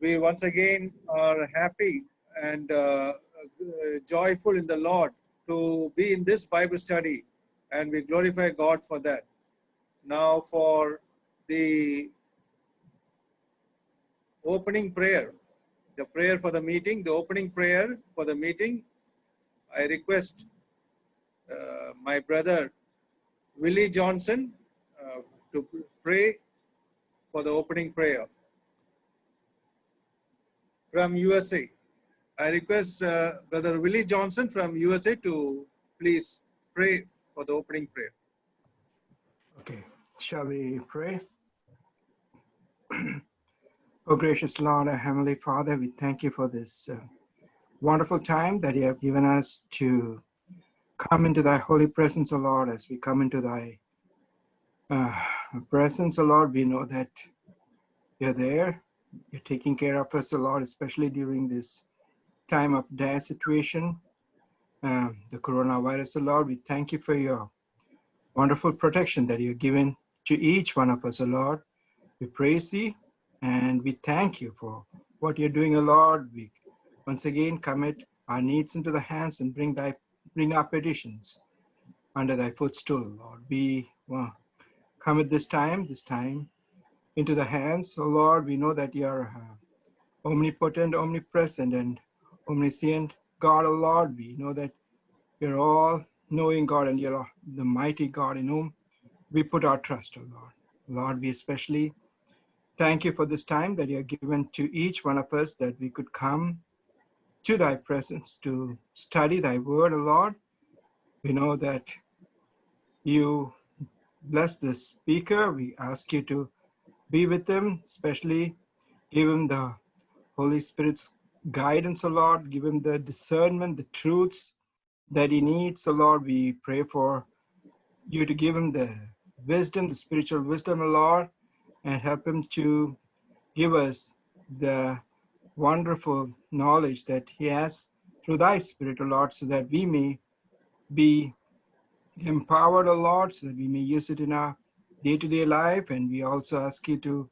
we once again are happy and joyful in the Lord to be in this Bible study, and we glorify God for that. Now, for the opening prayer, the prayer for the meeting, the opening prayer for the meeting, I request my brother Willie Johnson to pray for the opening prayer from USA. I request Brother Willie Johnson from USA to please pray for the opening prayer. Okay, shall we pray? Oh, gracious Lord, our Heavenly Father, we thank you for this wonderful time that you have given us to come into thy holy presence, O Lord. As we come into thy presence, O Lord, we know that you're there. You're taking care of us, O Lord, especially during this time of dire situation, the coronavirus, O Lord. We thank you for your wonderful protection that you've given to each one of us, O Lord. We praise thee and we thank you for what you're doing, O Lord. We once again commit our needs into the hands and bring our petitions under thy footstool, Lord. We commit this time into the hands, O Lord. We know that you're omnipotent, omnipresent, and omniscient God, O Lord. We know that you're all knowing God and you're the mighty God in whom we put our trust, O Lord. Lord, we especially thank you for this time that you have given to each one of us, that we could come to thy presence to study thy word, O Lord. We know that you bless the speaker. We ask you to be with him, especially give him the Holy Spirit's guidance, O Lord. Give him the discernment, the truths that he needs, O Lord. We pray for you to give him the wisdom, the spiritual wisdom, O Lord, and help him to give us the wonderful knowledge that he has through thy Spirit, O Lord, so that we may be empowered, O Lord, so that we may use it in our day-to-day life. And we also ask you to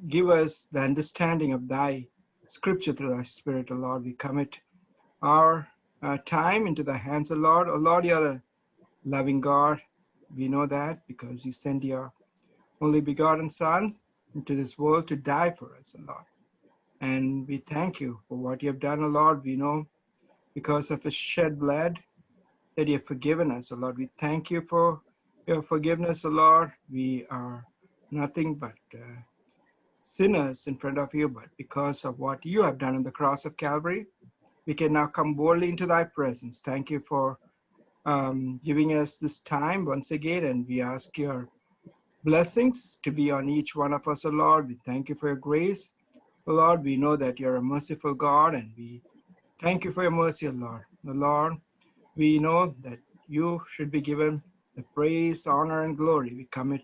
give us the understanding of thy scripture through thy Spirit, O Lord. We commit our time into the hands of Lord. O Lord, you're a loving God. We know that because you sent your only begotten Son into this world to die for us, O Lord. And we thank you for what you have done, O Lord. We know because of his shed blood that you have forgiven us, O Lord. We thank you for your forgiveness, O Lord. We are nothing but sinners in front of you, but because of what you have done on the cross of Calvary, we can now come boldly into thy presence. Thank you for giving us this time once again, and we ask your blessings to be on each one of us, O Lord. We thank you for your grace, O Lord. We know that you're a merciful God, and we thank you for your mercy, O Lord. O Lord, we know that you should be given the praise, honor, and glory. We commit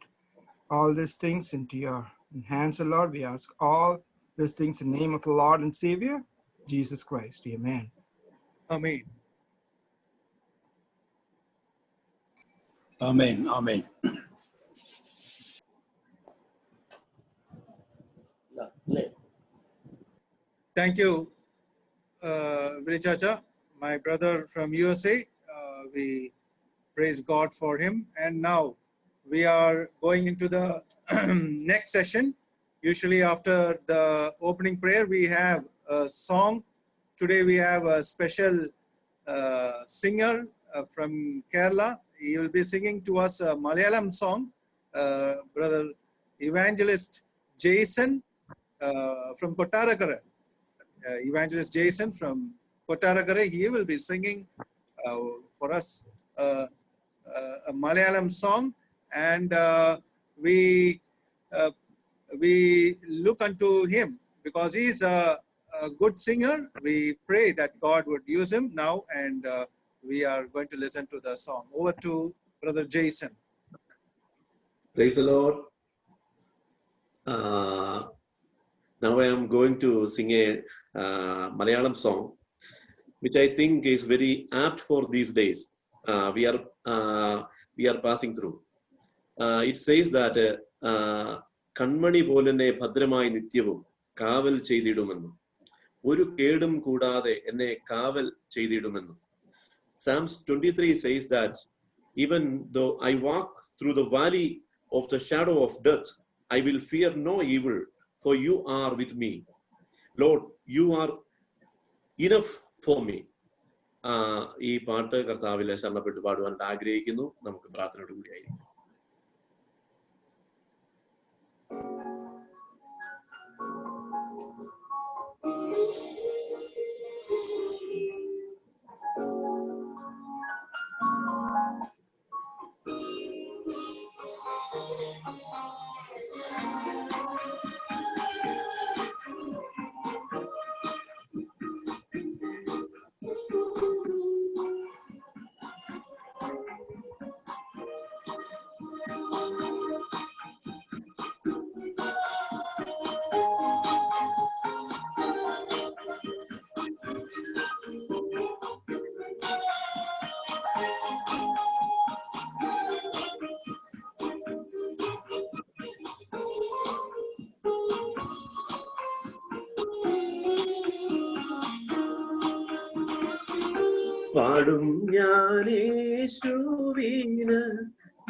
all these things into your hands, O Lord. We ask all these things in the name of the Lord and Savior, Jesus Christ. Amen. Amen. Amen. Amen. Thank you, Willie Chacha, my brother from USA. We praise God for him. And now we are going into the next session. Usually after the opening prayer, we have a song. Today we have a special singer from Kerala. He will be singing to us a Malayalam song. Brother Evangelist Jason from Kottarakara. Evangelist Jason from Kottarakara, he will be singing for us a Malayalam song, and we look unto him because he's a good singer. We pray that God would use him now, and we are going to listen to the song. Over to Brother Jason. Praise the Lord. Now I am going to sing a Malayalam song, which I think is very apt for these days we are passing through. It says that Kanmani Polane Bhadramai Nityavum കാവൽ ചെയ്തിടുമെന്നും ഒരു കേടും കൂടാതെ എന്നെ കാവൽ ചെയ്തിടുമെന്നും. Psalms 23 says that even though I walk through the valley of the shadow of death, I will fear no evil, for you are with me. Lord, you are enough for me. ഈ പാട്ട് കർത്താവിൽ ശരണപ്പെട്ട് പാടുവാൻ ആഗ്രഹിക്കുന്നു. നമുക്ക് പ്രാർത്ഥനയോട് കൂടിയായിരിക്കും. പാടും ഞാനേശുവിന്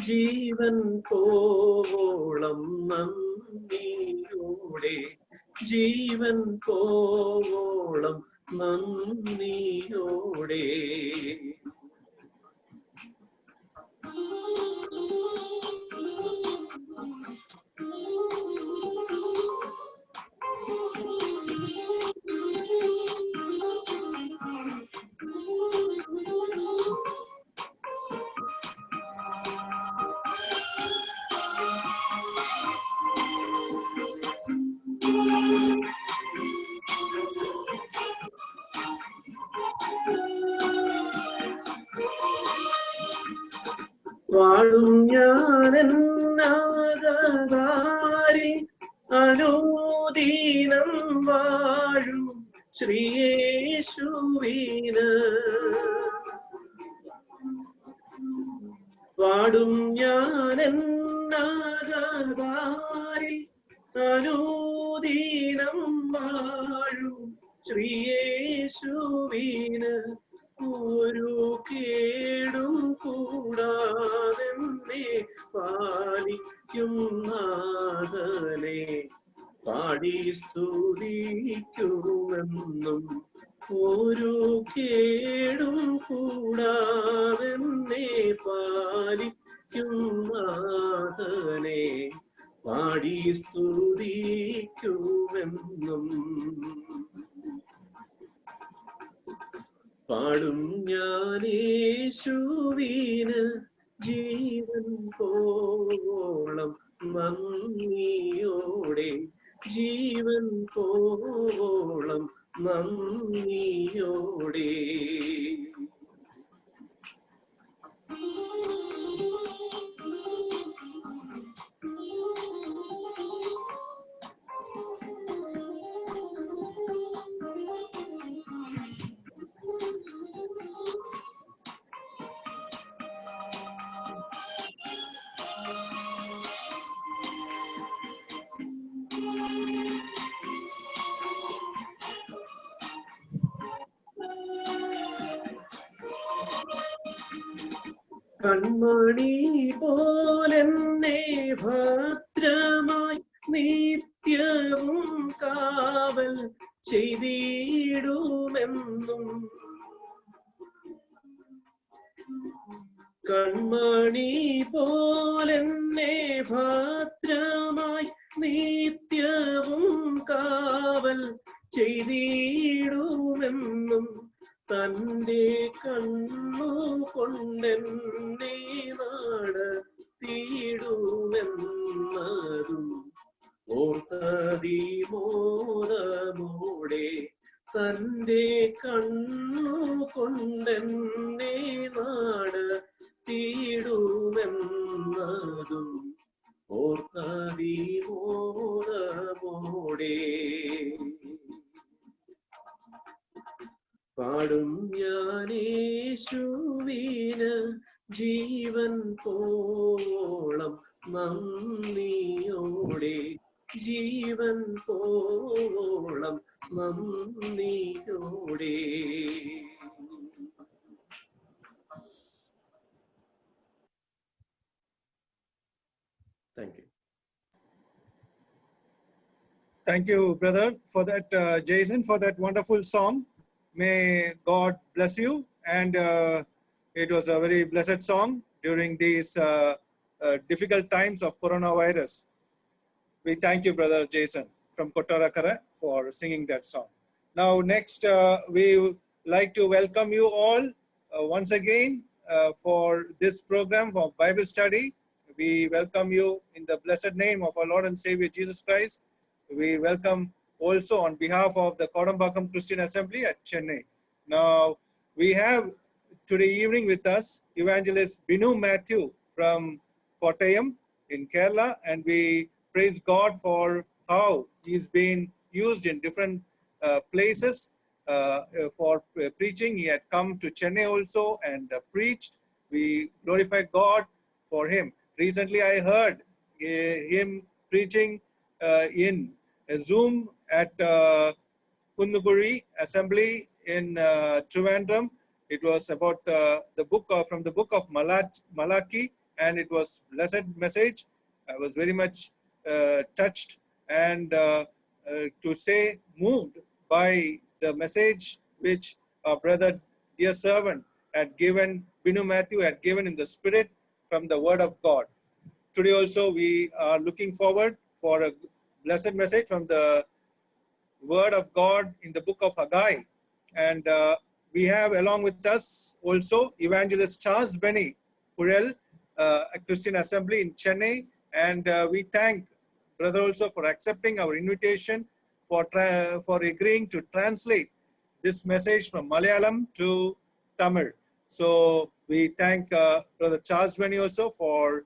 ജീവൻ പോവോളം നന്ദിയോടെ, ജീവൻ പോവോളം നന്ദിയോടെ. വാഴും ഞാനെന്നാകാരി അനുദീനം വാഴും ശ്രീയേശുവിന്. വാടും ഞാനെന്നാകാരി അനുദീനം വാഴും ശ്രീയേശുവിന്. ഒരു കേടും കൂടാതെന്നെ പാലിക്കും നാഥനെ പാടി സ്തുതിക്കുമെന്നും. ഒരു കേടും കൂടാതെന്നെ പാലിക്കും നാഥനെ പാടി സ്തുതിക്കുമെന്നും. പാടും ഞാനേശുവിന് ജീവൻ പോവോളം നന്ദിയോടെ, ജീവൻ പോവോളം നന്ദിയോടെ. കൺമണി പോലെന്നെ ഭദ്രമായി നിത്യവും കാവൽ ചെയ്തിടുമെന്നും. കൺമണി പോലെന്നെ ഭദ്രമായി നിത്യവും കാവൽ ചെയ്തിടുമെന്നും. തന്റെ കണ്ണു കൊണ്ടെന്നെ നടത്തിയിടുമെന്നതും ഓർത്തതിമോദമോടെ. തന്റെ കണ്ണു കൊണ്ടെന്നെ നടത്തിയിടുമെന്നതും ഓർത്തതിമോദമോടെ. പാടും ഞാനേശുവിന് ജീവൻ പോവോളം നന്ദിയോടെ, ജീവൻ പോളം നന്ദിയോടെ. Thank you. Thank you, brother, for that, Jason, for that wonderful song. May God bless you. And it was a very blessed song during these difficult times of coronavirus. We thank you, brother Jason from Kottarakara, for singing that song. Now, next, we would like to welcome you all once again for this program of Bible study. We welcome you in the blessed name of our Lord and Savior Jesus Christ. We welcome also on behalf of the Kodambakam Christian Assembly at Chennai. Now, we have today evening with us Evangelist Binu Matthew from Kottayam in Kerala, and we praise God for how he's been used in different places for preaching. He had come to Chennai also and preached. We glorify God for him. Recently, I heard him preaching in a Zoom at Kunnuguri Assembly in Trivandrum. It was about the book from the book of Malachi, and it was blessed message. I was very much touched and to say moved by the message which our brother, dear servant, had given, Binu Matthew had given in the spirit from the word of God. Today also we are looking forward for a blessed message from the word of God in the book of Haggai. And we have along with us also Evangelist Charles Benny Purel, a Christian Assembly in Chennai. And we thank brother also for accepting our invitation, for agreeing to translate this message from Malayalam to Tamil. So we thank brother Charles Benny also for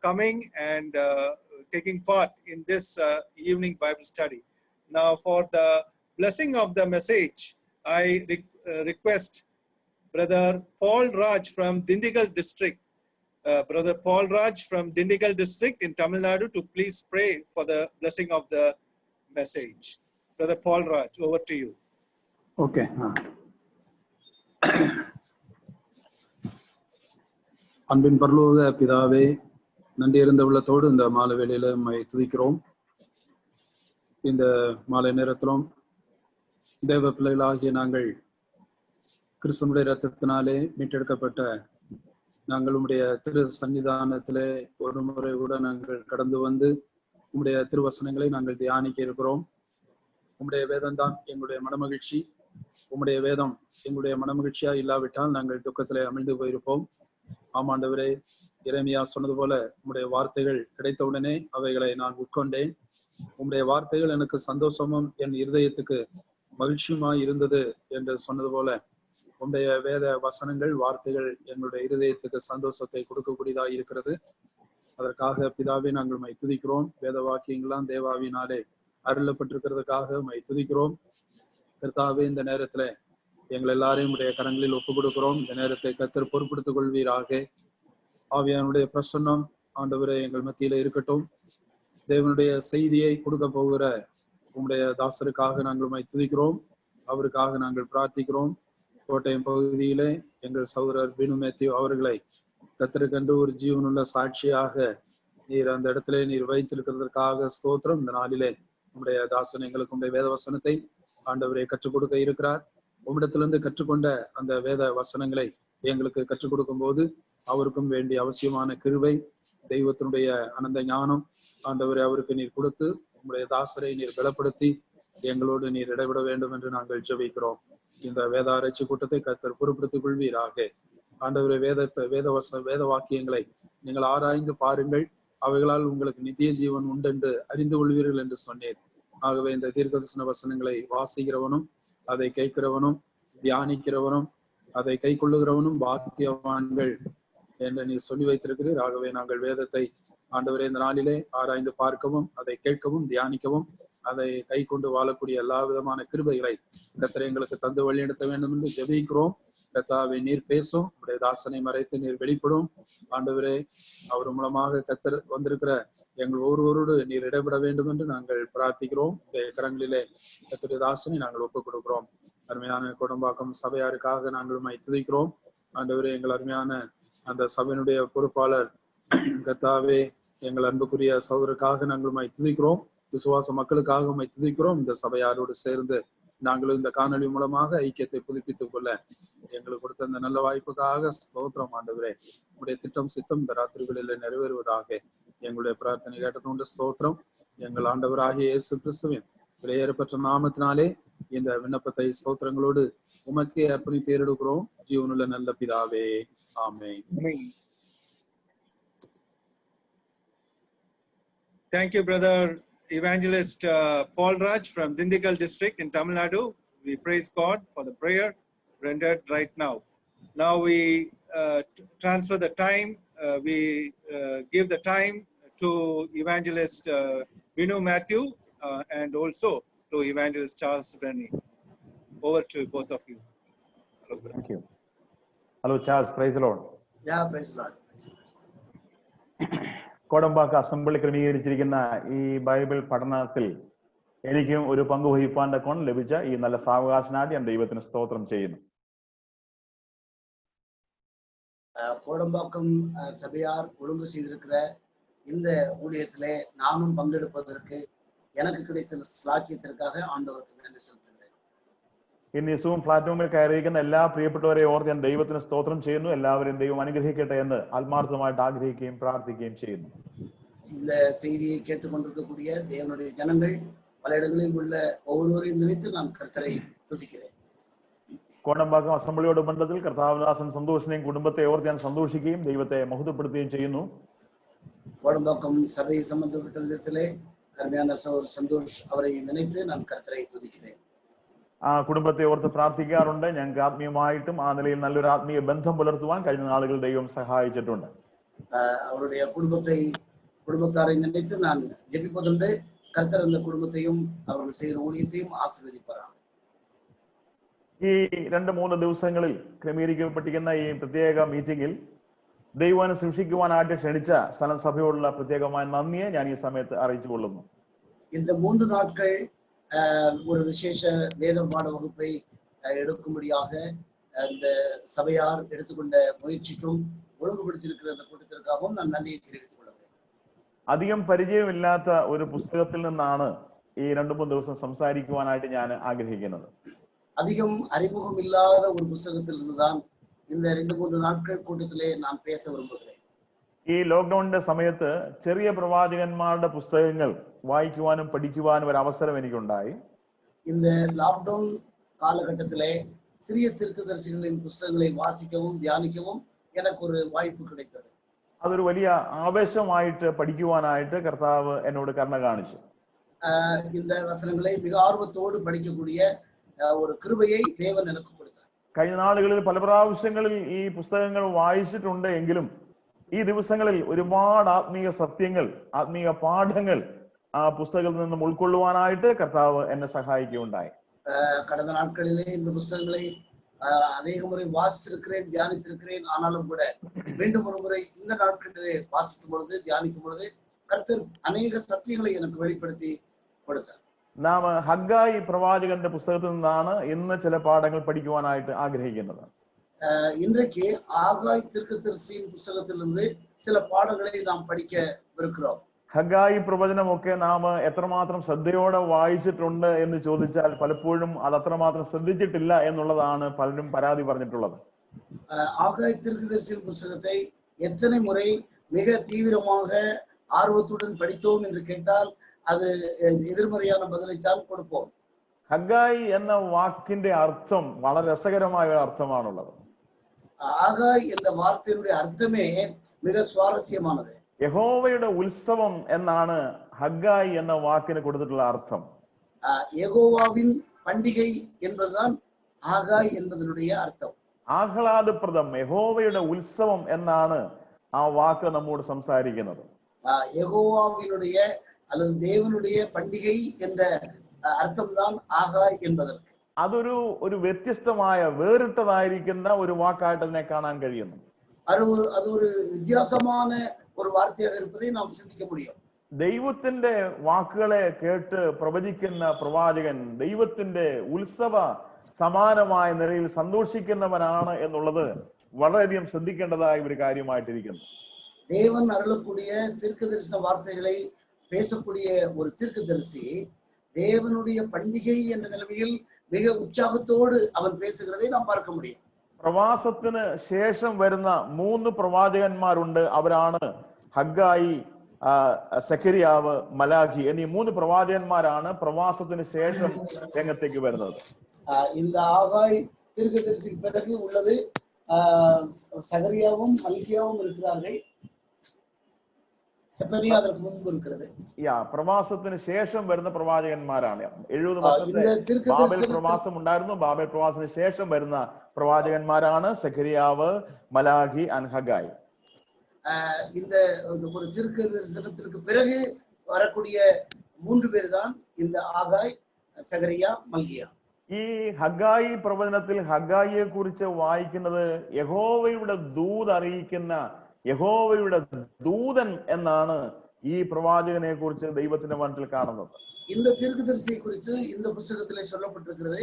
coming and taking part in this evening Bible study. Now, for the blessing of the message, I request brother Paul Raj from Dindigal district, brother Paul Raj from Dindigal district in Tamil Nadu, to please pray for the blessing of the message. Brother Paul Raj, over to you. Okay. அன்பின் பரலோக பிதாவே, நன்றி இருந்த உள்ளத்தோடு இந்த மாலை வேளையில உம்மை துதிக்கிறோம். இந்த மாலை நேரத்திலும் தேவ பிள்ளைகளாகிய நாங்கள் கிறிஸ்துவனுடைய இரத்தத்தினாலே மீட்டெடுக்கப்பட்ட நாங்கள் உம்முடைய திரு சன்னிதானத்திலே ஒரு முறை கூட நாங்கள் கடந்து வந்து உம்முடைய திருவசனங்களை நாங்கள் தியானிக்க இருக்கிறோம். உம்முடைய வேதம் தான் எங்களுடைய மனமகிழ்ச்சி. உம்முடைய வேதம் எங்களுடைய மனமகிழ்ச்சியா இல்லாவிட்டால் நாங்கள் துக்கத்திலே அமிழ்ந்து போயிருப்போம். ஆமாண்டவரே, எரேமியா சொன்னது போல உம்முடைய வார்த்தைகள் கிடைத்தவுடனே அவைகளை நான் உட்கொண்டேன். உம்முடைய வார்த்தைகள் எனக்கு சந்தோஷமும் என் இருதயத்துக்கு மகிழ்ச்சியுமாய் இருந்தது என்று சொன்னது போல உம்முடைய வேத வசனங்கள் வார்த்தைகள் எங்களுடைய இருதயத்துக்கு சந்தோஷத்தை கொடுக்கக்கூடியதாக இருக்கிறது. அதற்காக பிதாவே நாங்கள் உம்மை துதிக்கிறோம். வேத வாக்கியங்கள்லாம் தேவாவினாலே அருளப்பட்டிருக்கிறதுக்காக உம்மை துதிக்கிறோம். கர்த்தாவே, இந்த நேரத்துல எங்கள் எல்லாரையும் உடைய கரங்களில் ஒப்பு கொடுக்கிறோம். இந்த நேரத்தை கர்த்தர் பொறுப்படுத்திக் கொள்வீராக. ஆவியானுடைய பிரசன்னம் ஆண்டவரே எங்கள் மத்தியில இருக்கட்டும். தேவனுடைய செய்தியை கொடுக்க போகிற உம்முடைய தாசருக்காக நாங்கள் உம்மை துதிக்கிறோம். அவருக்காக நாங்கள் பிரார்த்திக்கிறோம். கோட்டயம் பகுதியிலே எங்கள் சகோதரர் பினு மேத்யூ அவர்களை கர்த்தருக்கென்று ஒரு ஜீவனுள்ள சாட்சியாக நீர் அந்த இடத்துல நீர் வைத்திருக்கிறதற்காக ஸ்தோத்திரம். இந்த நாளிலே உம்முடைய தாசன் எங்களுக்கு உம்முடைய வேத வசனத்தை ஆண்டவரை கற்றுக் கொடுக்க இருக்கிறார். உம்மிடத்திலிருந்து கற்றுக்கொண்ட அந்த வேத வசனங்களை எங்களுக்கு கற்றுக் கொடுக்கும் போது அவருக்கும் வேண்டிய அவசியமான கிருபை, தெய்வத்தினுடைய அனந்த ஞானம் ஆண்டவரை அவருக்கு நீர் கொடுத்து உம்முடைய தாசரை நீர் பலப்படுத்தி எங்களோடு நீர் இடைவிட வேண்டும் என்று நாங்கள் ஜெபிக்கிறோம். இந்த வேத ஆராய்ச்சி கூட்டத்தை கர்த்தர் பொறுப்படுத்திக் கொள்வீராக. ஆண்டவரை வேத வாக்கியங்களை நீங்கள் ஆராய்ந்து பாருங்கள், அவைகளால் உங்களுக்கு நித்திய ஜீவன் உண்டென்று அறிந்து கொள்வீர்கள் என்று சொன்னேன். ஆகவே இந்த தீர்க்கதரிசன வசனங்களை வாசிக்கிறவனும் அதை கேட்கிறவனும் தியானிக்கிறவனும் அதை கை கொள்ளுகிறவனும் பாக்கியவான்கள் என்று நீ சொல்லி வைத்திருக்கிறீர். ஆகவே நாங்கள் வேதத்தை ஆண்டவரே இந்த நாளிலே ஆராய்ந்து பார்க்கவும் அதை கேட்கவும் தியானிக்கவும் அதை கை கொண்டு வாழக்கூடிய எல்லா விதமான கிருபைகளை கர்த்தர் எங்களுக்கு தந்து வழிநடத்த வேண்டும் என்று ஜெபிக்கிறோம். கர்த்தாவே நீர் பேசும், உடைய தாசனை மறைத்து நீர் வெளிப்படும். ஆண்டவரே, அவர் மூலமாக கத்தர் வந்திருக்கிற எங்கள் ஒருவரோடு நீர் இடைபெற வேண்டும் என்று நாங்கள் பிரார்த்திக்கிறோம். இந்த கரங்களிலே கர்த்தருடைய தாசனை நாங்கள் ஒப்புக் கொடுக்கிறோம். அருமையான கோடம்பாக்கம் சபையாருக்காக நாங்கள் துதிக்கிறோம். ஆண்டவரே, எங்கள் அருமையான அந்த சபையினுடைய பொறுப்பாளர் கர்த்தாவே, எங்கள் அன்புக்குரிய சகோதரருக்காக நாங்கள் துதிக்கிறோம். விசுவாச மக்களுக்காக துதிக்கிறோம். இந்த சபையாரோடு சேர்ந்து நாங்களும் இந்த காணொலி மூலமாக ஐக்கியத்தை புதுப்பித்துக் கொள்ள எங்களுக்கு கொடுத்த அந்த நல்ல வாய்ப்புக்காக ஸ்தோத்திரம். ஆண்டவரே, உங்களுடைய திட்டம் சித்தம் இந்த ராத்திரிகளில் நிறைவேறுவதாக எங்களுடைய பிரார்த்தனை கேட்டதுண்டு ஸ்தோத்திரம். எங்கள் ஆண்டவராகிய இயேசு கிறிஸ்துவின் விலையேறப்பெற்ற நாமத்தினாலே இந்த விண்ணப்பத்தை ஸ்தோத்திரங்களோடு உமக்கே அர்ப்பணித்து ஏறெடுக்கிறோம். ஜீவனுள்ள நல்ல பிதாவே, ஆமென். Thank you, Brother Evangelist Paul Raj from Dindigul district in Tamil Nadu. We praise God for the prayer rendered right now. Now we transfer the time. We give the time to Evangelist Vinu Matthew and also to Evangelist Charles Rennie. Over to both of you. Hello, Thank you. Hello, Charles. Praise the Lord. Yeah, praise the Lord. Kodambakkam assembly ക്രമീകരിച്ചിരിക്കുന്ന ഈ Bible പഠനത്തിൽ എനിക്കും ഒരു പങ്ക് വഹിപ്പാൻ തക്കോണം ലഭിച്ച ഈ നല്ല സാവകാശനായിട്ട് ഞാൻ ദൈവത്തിന് സ്തോത്രം ചെയ്യുന്നു. கோடம்பாக்கம் சபையார் ஒழுங்கு செய்திருக்கிற இந்த ஊழியத்திலே நானும் பங்கெடுப்பதற்கு எனக்கு கிடைத்த ஸ்லாக்கியத்திற்காக ஆண்டவருக்கு நன்றி செலுத்துகிறேன். ഇന്ന് ഈ സൂം പ്ലാറ്റ്ഫോമിൽ കയറിയിരിക്കുന്ന എല്ലാ പ്രിയപ്പെട്ടവരെ ഓർത്ത് ഞാൻ ദൈവത്തിന് സ്തോത്രം ചെയ്യുന്നു. എല്ലാവരും ദൈവം അനുഗ്രഹിക്കട്ടെ എന്ന് ആത്മാർത്ഥമായിട്ട് ആഗ്രഹിക്കുകയും പ്രാർത്ഥിക്കുകയും ചെയ്യുന്നു. இந்த செய்தியை கேட்டுக்கொண்டிருக்கக்கூடிய தேவனுடைய ஜனங்கள் பல இடங்களில் உள்ள ஒவ்வொருவரையும் நினைத்து நான் கர்த்தரை துதிக்கிறேன். കോടമ്പാക്കം അസംബ്ലിയോട് ബന്ധത്തിൽ കർത്താവദാസൻ സന്തോഷിനെയും കുടുംബത്തെ ഓർത്ത് ഞാൻ സന്തോഷിക്കുകയും ദൈവത്തെ മഹത്വപ്പെടുത്തുകയും ചെയ്യുന്നു. கோடம்பாக்கம் சபை சம்பந்தப்பட்ட விதத்திலே அருமையான சந்தோஷ் அவரை நினைத்து நான் கர்த்தரை துதிக்கிறேன். ആ കുടുംബത്തെ ഓർത്ത് പ്രാർത്ഥിക്കാറുണ്ട്. ഞങ്ങൾക്ക് ആത്മീയമായിട്ടും ആ നിലയിൽ നല്ലൊരു ആത്മീയ ബന്ധം പുലർത്തുവാൻ കഴിഞ്ഞ നാളുകൾ ദൈവം സഹായിച്ചിട്ടുണ്ട്. அவருடைய குடும்பத்தாரை நினைத்து நான் ஜெபிப்பதுண்டு. கர்த்தர் அந்த குடும்பத்தையும் அவர்கள் செய்கிற ஊழியத்தையும் ஆசீர்வதிப்பாராம். ഈ 2-3 ദിവസങ്ങളിൽ ക്രമീകരിക്കപ്പെട്ടിരിക്കുന്ന ഈ പ്രത്യേക മീറ്റിംഗിൽ ദൈവനെ സൂക്ഷിക്കുവാനായിട്ട് ക്ഷണിച്ച സ്ഥലം സഭയോടുള്ള പ്രത്യേകമായ നന്ദിയെ ഞാൻ ഈ സമയത്ത് അറിയിച്ചു കൊള്ളുന്നു. இந்த 3 நாட்கள் ஒரு விசேஷ வேத பாட வகுப்பை எடுக்கும்படியாக அந்த சபையார் எடுத்துக்கொண்ட முயற்சிக்கும் ஒழுங்குபடுத்தியிருக்கிற அந்த கூட்டத்திற்காகவும் நான் நன்றியை தெரிவித்துக் கொள்கிறேன். അധികം പരിചയമില്ലാത്ത ഒരു പുസ്തകത്തിൽ നിന്നാണ് ഈ 2-3 ദിവസം സംസാരിക്കുവാനായിട്ട് ഞാൻ ആഗ്രഹിക്കുന്നത്. அதிகம் அறிமுகம் இல்லாத ஒரு புஸ்தகத்தில் இருந்துதான் இந்த 2-3 நாட்கள் கூட்டத்திலே நான் பேச விரும்புகிறேன். ഈ ലോക്ക്ഡൌണിന്റെ സമയത്ത് ചെറിയ പ്രവാചകന്മാരുടെ പുസ്തകങ്ങൾ വായിക്കുവാനും പഠിക്കുവാനും ഒരു അവസരം എനിക്കുണ്ടായി. இந்த லாக்டவுன் காலகட்டத்திலே சிறிய தீர்க்கதரிசிகளின் புஸ்தகங்களை வாசிக்கவும் தியானிக்கவும் எனக்கு ஒரு வாய்ப்பு கிடைத்தது. അതൊരു വലിയ ആവേശമായിട്ട് പഠിക്കുവാനായിട്ട് കർത്താവ് എന്നോട് കരുണ കാണിച്ചു. இந்த வசனங்களை மிக ஆர்வத்தோடு படிக்கக்கூடிய ஒரு கிருபையை தேவன் எனக்கு கொடுத்தார். കഴിഞ്ഞ നാളുകളിൽ പല പ്രാവശ്യങ്ങളിൽ ഈ പുസ്തകങ്ങൾ വായിച്ചിട്ടുണ്ട് എങ്കിലും ഈ ദിവസങ്ങളിൽ ഒരുപാട് ആത്മീയ സത്യങ്ങൾ, ആത്മീയ പാഠങ്ങൾ ആ പുസ്തകത്തിൽ നിന്നും ഉൾക്കൊള്ളുവാനായിട്ട് കർത്താവ് എന്നെ സഹായിക്കുകയുണ്ടായി. கடந்த நாட்களிலே இந்த புஸ்தகங்களை அநேக முறை வாசித்திருக்கிறேன், தியானித்திருக்கிறேன். ஆனாலும் கூட மீண்டும் ஒரு முறை இந்த நாட்களிலே வாசிக்கும் பொழுது, தியானிக்கும் பொழுது கர்த்தர் அநேக சத்தியங்களை எனக்கு வெளிப்படுத்தி கொடுத்தார். നാം ഹഗ്ഗായി പ്രവാചകന്റെ പുസ്തകത്തിൽ നിന്നാണ് ഇന്ന് ചില പാഠങ്ങൾ പഠിക്കുവാനായിട്ട് ആഗ്രഹിക്കുന്നത്. இன்றைக்கு ஆகாய் தீர்க்கதரிசியின் புஸ்தகத்திலிருந்து சில பாடங்களை நாம் படிக்க இருக்கிறோம். ഹഗ്ഗായി പ്രവചനമൊക്കെ നാം എത്രമാത്രം ശ്രദ്ധയോടെ വായിച്ചിട്ടുണ്ട് എന്ന് ചോദിച്ചാൽ പലപ്പോഴും അത് അത്രമാത്രം ശ്രദ്ധിച്ചിട്ടില്ല എന്നുള്ളതാണ് പലരും പരാതി പറഞ്ഞിട്ടുള്ളത്. ஆகாய் தீர்க்கதரிசியின் புஸ்தகத்தை எத்தனை முறை மிக தீவிரமாக ஆர்வத்துடன் படித்தோம் என்று கேட்டால் அது எதிர்மறையான பதிலைத்தான் கொடுப்போம். ഹഗ്ഗായി എന്ന വാക്കിന്റെ അർത്ഥം വളരെ രസകരമായ ഒരു അർത്ഥമാണുള്ളത്. ஆகாய் என்ற வார்த்தையினுடைய அர்த்தமே மிக சுவாரஸ்யமானது. യഹോവയുടെ ഉത്സവം എന്നാണ് ഹഗ്ഗായി എന്ന വാക്കിന് കൊടുത്തിട്ടുള്ള അർത്ഥം. யெகோவாவின் பண்டிகை என்பதுதான் ஆகாய் என்பதனுடைய அர்த்தம். ആഹ്ലാദപ്രദം, യഹോവയുടെ ഉത്സവം എന്നാണ് ആ വാക്ക് നമ്മോട് സംസാരിക്കുന്നത്. யெகோவாவினுடைய அல்லது தேவனுடைய பண்டிகை என்ற அர்த்தம் தான் ஆகாய் என்பதற்கு. അതൊരു വ്യത്യസ്തമായ വേറിട്ടതായിരിക്കുന്ന ഒരു വാക്കായിട്ട് അതിനെ കാണാൻ കഴിയുന്നു. அது ஒரு வித்தியாசமான ஒரு வார்த்தையாக இருப்பதை நாம் சிந்திக்க முடியும். ദൈവത്തിന്റെ വാക്കുകളെ കേട്ട് പ്രവചിക്കുന്ന പ്രവാചകൻ ദൈവത്തിന്റെ ഉത്സവ സമാനമായ നിലയിൽ സന്തോഷിക്കുന്നവനാണ് എന്നുള്ളത് വളരെയധികം ശ്രദ്ധിക്കേണ്ടതായ ഒരു കാര്യമായിട്ടിരിക്കുന്നു. தேவன் அருளக்கூடிய தீர்க்கதரிசன வார்த்தைகளை பேசக்கூடிய ஒரு தீர்க்கதரிசி தேவனுடைய பண்டிகை என்ற நிலைமையில் மிக உற்சாகத்தோடு அவன் பேசுகிறதை நாம் பார்க்க முடியும். പ്രവാസത്തിന് ശേഷം വരുന്ന 3 പ്രവാചകന്മാരുണ്ട്. അവരാണ് ഹഗ്ഗായി, സെഖരിയാവ്, മലാഖി എന്നീ 3 പ്രവാചകന്മാരാണ് പ്രവാസത്തിന് ശേഷം രംഗത്തേക്ക് വരുന്നത്. இந்த ஆகாய் தீர்க்கதரிசிக்கு பிறகு உள்ளது சகரியாவும் மல்கியாவும் இருக்கிறார்கள். സെഫനിയ அதற்கு മുൻപ് இருக்கிறது. പ്രവാസത്തിന് ശേഷം വരുന്ന പ്രവാചകന്മാരാണ്. 70 വർഷത്തെ ബാബേൽ പ്രവാസം ഉണ്ടായിരുന്നു. ബാബേൽ പ്രവാസത്തിന് ശേഷം വരുന്ന പ്രവാചകന്മാരാണ് സെഖരിയാവ്, മലാഖി ആൻഡ് ഹഗ്ഗായി. இந்த ஒரு தீர்க்கதரிசனத்திற்கு பிறகு வரக்கூடிய 3 பேர் தான் இந்த ஆகாய், സെഖരിയ, മൽകിയ. ഈ ഹഗ്ഗായി പ്രവചനത്തിൽ ഹഗ്ഗായിയെ കുറിച്ച് വായിക്കുന്നത് യഹോവയുടെ ദൂത് അറിയിക്കുന്ന യഹോവയുടെ ദൂതൻ എന്നാണ് ഈ പ്രവാചകനെ കുറിച്ച് ദൈവത്തിന്റെ മനസ്സിൽ കാണുന്നത്. இந்த தீர்க்கதரிசியை குறித்து இந்த புத்தகத்திலே சொல்லப்பட்டிருக்கிறது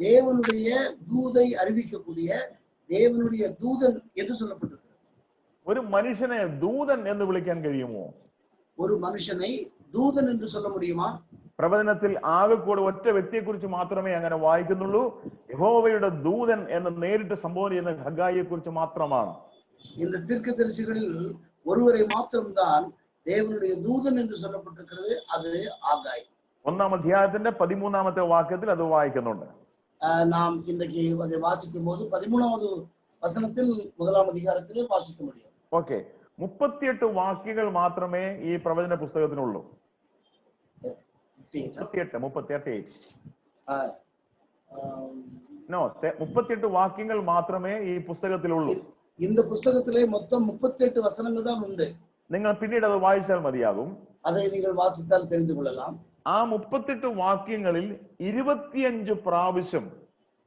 தேவனுடைய தூதை அறிவிக்கக்கூடிய தேவனுடைய தூதன் என்று சொல்லப்பட்டிருக்கிறது. ഒരു മനുഷ്യനെ ദൂതൻ എന്ന് വിളിക്കാൻ കഴിയുമോ? ഒരു മനുഷ്യനെ ദൂതൻ എന്ന് சொல்ல முடியுமா? പ്രവചനത്തിൽ ആകെ കൂടെ ഒറ്റ വ്യക്തിയെ കുറിച്ച് മാത്രമേ അങ്ങനെ വായിക്കുന്നുള്ളൂ. യഹോവയുടെ ദൂതൻ എന്ന് നേരിട്ട് സംബോധന ചെയ്യുന്ന ഹഗ്ഗായിയെ കുറിച്ച് മാത്രമാണ്. இந்த தீர்க்கதரிசிகளில் ஒருவரை மாத்திரம்தான் தேவனுடைய தூதன் என்று சொல்லப்பட்டிருக்கிறது. அது ஆகாய். 1-ാം അധ്യായത്തിന്റെ 13-ാമത്തെ വാക്യത്തിൽ അത് വായിക്കുന്നുണ്ട്. நாம் இன்றைக்கு அதை வாசிக்கும் போது 13வது வசனத்தில் 1-ാം അധ്യായത്തിൽ വാസിக்க முடியும். ഓക്കെ, 38 വാക്യങ്ങൾ മാത്രമേ ഈ പ്രവചന പുസ്തകത്തിനുള്ളൂ. 38 വാക്യങ്ങൾ മാത്രമേ ഈ പുസ്തകത്തിലുള്ളൂ. இந்த புத்தகத்திலே மொத்தம் 38 வசனங்கள் தான் உண்டு. നിങ്ങൾ പിന്നീട് അത് വായിച്ചാൽ മതിയാകും. அதை நீங்கள் வாசித்தால் தெரிந்து கொள்ளலாம். ആ 38 വാക്യങ്ങളിൽ 25 പ്രാവശ്യം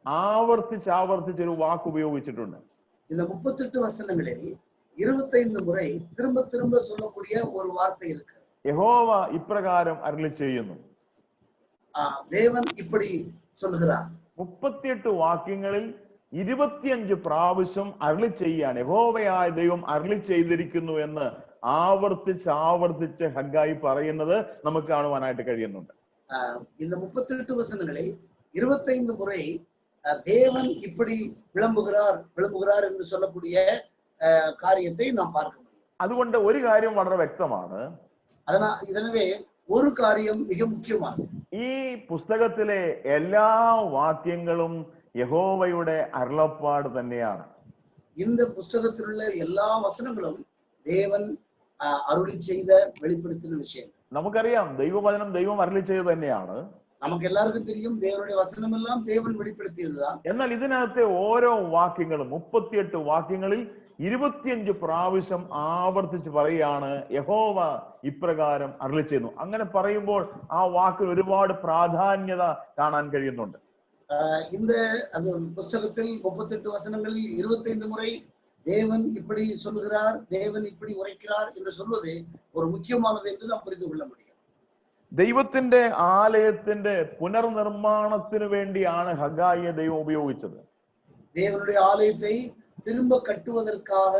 ആവർത്തിച്ച് ഒരു വാക്ക് ഉപയോഗിച്ചിട്ടുണ്ട്. இந்த 38 வசனங்களில் 25 முறை திரும்ப திரும்ப சொல்லக்கூடிய ஒரு வார்த்தை இருக்கு. യഹോവ ഇപ്രകാരം അരുളി ചെയ്യുന്നു. தேவன் இப்படி சொல்கிறார். 38 വാക്യങ്ങളിൽ 25 പ്രാവശ്യം അരുളി ചെയ്യാൻ യഹോവയായ ദൈവം അരുളി ചെയ്തിരിക്കുന്നു എന്ന് ആവർത്തിച്ച് ഹഗ്ഗായി പറയുന്നത് നമുക്ക് കാണുവാനായിട്ട് കഴിയുന്നുണ്ട്. இந்த 38 வசனங்களை 25 முறை தேவன் இப்படி விளம்புகிறார் என்று சொல்லக்கூடிய காரியத்தை நாம் பார்க்க முடியும். അതുകൊണ്ട് ഒരു കാര്യം വളരെ വ്യക്തമാണ്. எனவே ഒരു കാര്യം மிக முக்கியமானது. ഈ പുസ്തകത്തിലെ എല്ലാ വാക്യങ്ങളും യഹോവയുടെ അരുളപ്പാട് തന്നെയാണ്. இந்த புஸ்தகத்திலுள்ள எல்லா வசனங்களும் தேவன் அருளி செய்த வெளிப்படுத்தின விஷயம். നമുക്കറിയാം ദൈവവചനം ദൈവം അരുളി ചെയ്തത് തന്നെയാണ്. നമുക്ക് എല്ലാവർക്കും தெரியும் தேவனுடைய வசனம் எல்லாம் தேவன் வெளிப்படுத்தியதுதான். എന്നാൽ ഇതിനകത്തെ ഓരോ വാക്യങ്ങളും 38 വാക്യങ്ങളിൽ 25 പ്രാവശ്യം ആവർത്തിച്ച് പറയുകയാണ് യഹോവ ഇപ്രകാരം അരുളി ചെയ്യുന്നു. അങ്ങനെ പറയുമ്പോൾ ആ വാക്കിന് ഒരുപാട് പ്രാധാന്യത കാണാൻ കഴിയുന്നുണ്ട്. இந்த புஸ்தகத்தில் 38 வசனங்களில் 25 முறை தேவன் இப்படி சொல்லுகிறார், தேவன் இப்படி உரைக்கிறார் என்று சொல்வது ஒரு முக்கியமானது என்று நாம் புரிந்து கொள்ள முடியும். ദൈവത്തിന്റെ ആലയത്തിന്റെ പുനർനിർമ്മാണത്തിന് വേണ്ടിയാണ് ഹഗ്ഗായിയെ ദൈവം ഉപയോഗിച്ചത്. தேவனுடைய ஆலயத்தை திரும்ப கட்டுவதற்காக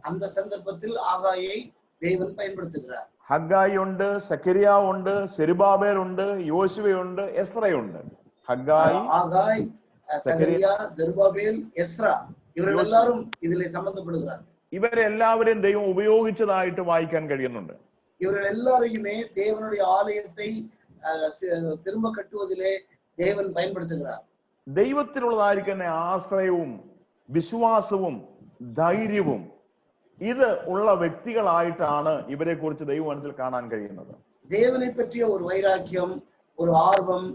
அந்த சந்தர்ப்பத்தில் ஆகாயை தேவன் பயன்படுத்துகிறார். ഹഗ്ഗായി ഉണ്ട്, സെഖരിയാ ഉണ്ട്, സെരുബാബേൽ ഉണ്ട്, യോശുവയുണ്ട്, എസ്രയുണ്ട്. ഹഗ്ഗായി, ஆகாய், സെഖരിയ, സെരുബാബേൽ, എസ്ര ഇവരെല്ലാവരും ഇതിലെ സംബന്ധപ്പെടുகிறார். ഇവരെല്ലാവരെയും ദൈവം ഉപയോഗിച്ചതായിട്ട് വായിക്കാൻ കഴിയുന്നുണ്ട്. இவர்கள் எல்லாரையுமே தேவனுடைய ஆலயத்தை திரும்ப கட்டுவதிலே தேவன் பயன்படுத்துகிறார். ദൈവത്തിലുള്ളതായിരിക്കുന്ന ആശ്രയവും വിശ്വാസവും ധൈര്യവും ഇത് ഉള്ള വ്യക്തികളായിട്ടാണ് ഇവരെ കുറിച്ച് ദൈവവചനത്തിൽ കാണാൻ കഴിയുന്നത്. தேவனை பற்றிய ஒரு வைராக்கியம், ஒரு ஆர்வம்,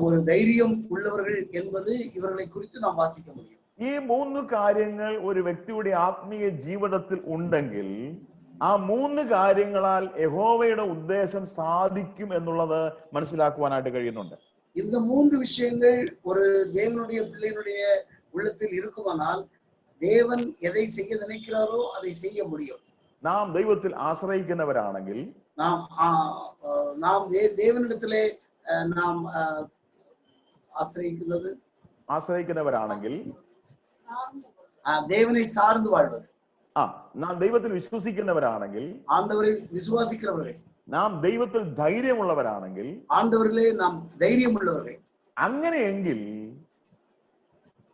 ஒரு தைரியம் உள்ளவர்கள் என்பது இவர்களை குறித்து நாம் வாசிக்க முடியும். ഈ 3 കാര്യങ്ങൾ ഒരു വ്യക്തിയുടെ ആത്മീയ ജീവിതത്തിൽ ഉണ്ടെങ്കിൽ ആ 3 കാര്യങ്ങളാൽ യഹോവയുടെ ഉദ്ദേശം സാധിക്കും എന്നുള്ളത് മനസ്സിലാക്കുവാനായിട്ട് കഴിയുന്നുണ്ട്. இந்த மூன்று விஷயங்கள் ஒரு தேவனுடைய பிள்ளையினுடைய உள்ளத்தில் இருக்குமானால் தேவன் எதை செய்ய நினைக்கிறாரோ அதை செய்ய முடியும். നാം ദൈവത്തിൽ ആശ്രയിക്കുന്നവരാണെങ്കിൽ, നാം தேவனிடத்திலே நாம் ആശ്രയിക്കുന്നവരാണെങ്കിൽ தேவனை சார்ந்து வாழ்வது. നാം ദൈവത്തിൽ വിശ്വസിക്കുന്നവരാണെങ്കിൽ, ஆண்டவரை விசுவாசிக்கிறவர்கள், നാം ദൈവത്തിൽ ധൈര്യമുള്ളവരാണെങ്കിൽ, ஆண்டவரிலே நாம் தைரியமுள்ளவர்கள், അങ്ങനെയെങ്കിൽ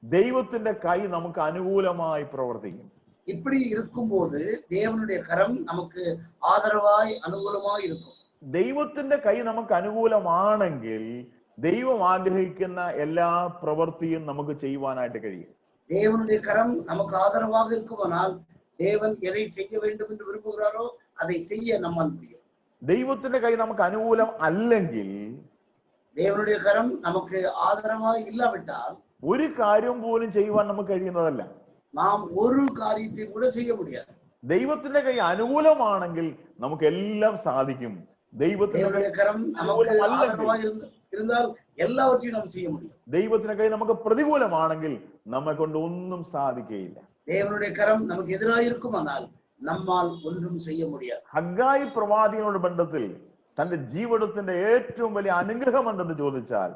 ദൈവത്തിന്റെ കൈ നമുക്ക് അനുകൂലമായി പ്രവർത്തിക്കും. இப்படி இருக்கும்போது தேவனுடைய கரம் நமக்கு ஆதரவாய் அனுகூலமாய் இருக்கும். ദൈവത്തിന്റെ കൈ നമുക്ക് അനുകൂലമാണെങ്കിൽ ദൈവം ആഗ്രഹിക്കുന്ന എല്ലാ പ്രവൃത്തിയും നമുക്ക് ചെയ്യുവാനായിട്ട് കഴിയും. தேவனுடைய கரம் நமக்கு ஆதரவாக இருக்குமானால் தேவன் எதை செய்ய வேண்டும் என்று விரும்புகிறாரோ அதை செய்ய நம்மால் முடியும். ദൈവത്തിന്റെ കൈ നമുക്ക് അനുകൂലം അല്ലെങ്കിൽ, தேவனுடைய கரம் நமக்கு ஆதரவாய் இல்லாவிட்டால் ഒരു കാര്യം പോലും ചെയ്യുവാൻ നമുക്ക് കഴിയുന്നതല്ല. நாம் ஒரு காரியத்தையும் கூட செய்ய முடியாது. ദൈവത്തിന്റെ കൈ അനുകൂലമാണെങ്കിൽ നമുക്ക് എല്ലാം സാധിക്കും. தேவனுடைய கரம் நமக்கு ஆதரவாய் இருந்தால் எல்லாவற்றையும் நாம் செய்ய முடியும். ദൈവത്തിന്റെ കൈ നമുക്ക് പ്രതികൂലമാണെങ്കിൽ നമ്മെ കൊണ്ട് ഒന്നും സാധിക്കുകയില്ല. தேவனுடைய கரம் நமக்கு எதிராக இருக்குமானால் நம்மால் ஒன்றும் செய்ய முடியாது. ഹഗ്ഗായി പ്രവാചകനോട് ബന്ധത്തിൽ തന്റെ ജീവിതത്തിന്റെ ഏറ്റവും വലിയ അനുഗ്രഹം എന്തെന്ന് ചോദിച്ചാൽ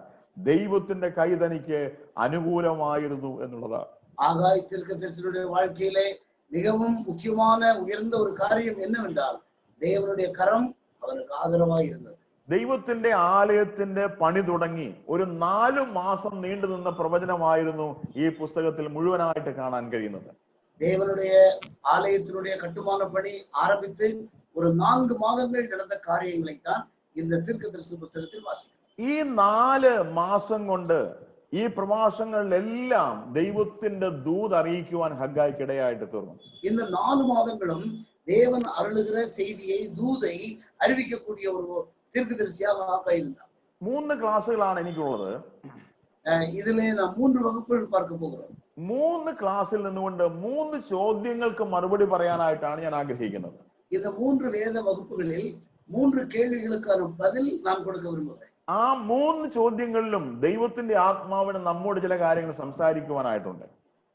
ദൈവത്തിന്റെ കൈ തനിക്ക് അനുകൂലമായിരുന്നു എന്നുള്ളതാണ്. ஆகாய் தீர்க்கதரிசியுடைய வாழ்க்கையிலே மிகவும் முக்கியமான உயர்ந்த ஒரு காரியம் என்னவென்றால் தேவனுடைய கரம் அவருக்கு ஆதரவாய் இருந்தது. ദൈവത്തിന്റെ ആലയത്തിന്റെ പണി തുടങ്ങി ഒരു 4 മാസം നീണ്ടു നിന്ന പ്രവചനമായിരുന്നു ഈ പുസ്തകത്തിൽ മുഴുവനായിട്ട് കാണാൻ കഴിയുന്നത്. தேவனுடைய ஆலயத்தினுடைய கட்டுமான பணி ஆரம்பித்து ஒரு 4 மாதங்கள் நடந்த காரியங்களை தான் இந்த தீர்க்கதரிசி புஸ்தகத்தில் வாசிக்கிறோம். ഈ 4 മാസം കൊണ്ട് ഈ പ്രഭാഷണങ്ങളിലെല്ലാം ദൈവത്തിന്റെ ദൂത് അറിയിക്കുവാൻ ഹഗ്ഗായിക്ക് ഇടയായിട്ട് തീർന്നു. இந்த 4 மாதங்களும் தேவன் அருளுகிற செய்தியை தூதை அறிவிக்கக்கூடிய ஒரு தீர்க்கதரிசியாக ஆகாய் இருந்தார். 3 ക്ലാസ്സുകളാണ് എനിക്കുള്ളത്. ഇതിലെ നാം 3 വകുപ്പുകൾ பார்க்க പോകുகிறோம். 3 ക്ലാസ്സിൽ നിന്നുകൊണ്ട് 3 ചോദ്യങ്ങൾക്ക് മറുപടി പറയാനായിട്ടാണ് ഞാൻ ആഗ്രഹിക്കുന്നത്. இந்த 3 വേദ വകുപ്പുകളിൽ 3 കേൾവികൾക്കാன பதில் நான் கொடுக்க விரும்புகிறேன். ആ 3 ചോദ്യങ്ങളിലും ദൈവത്തിന്റെ ആത്മാവിന് നമ്മോട് ചില കാര്യങ്ങൾ സംസാരിക്കുവാനായിട്ടുണ്ട്.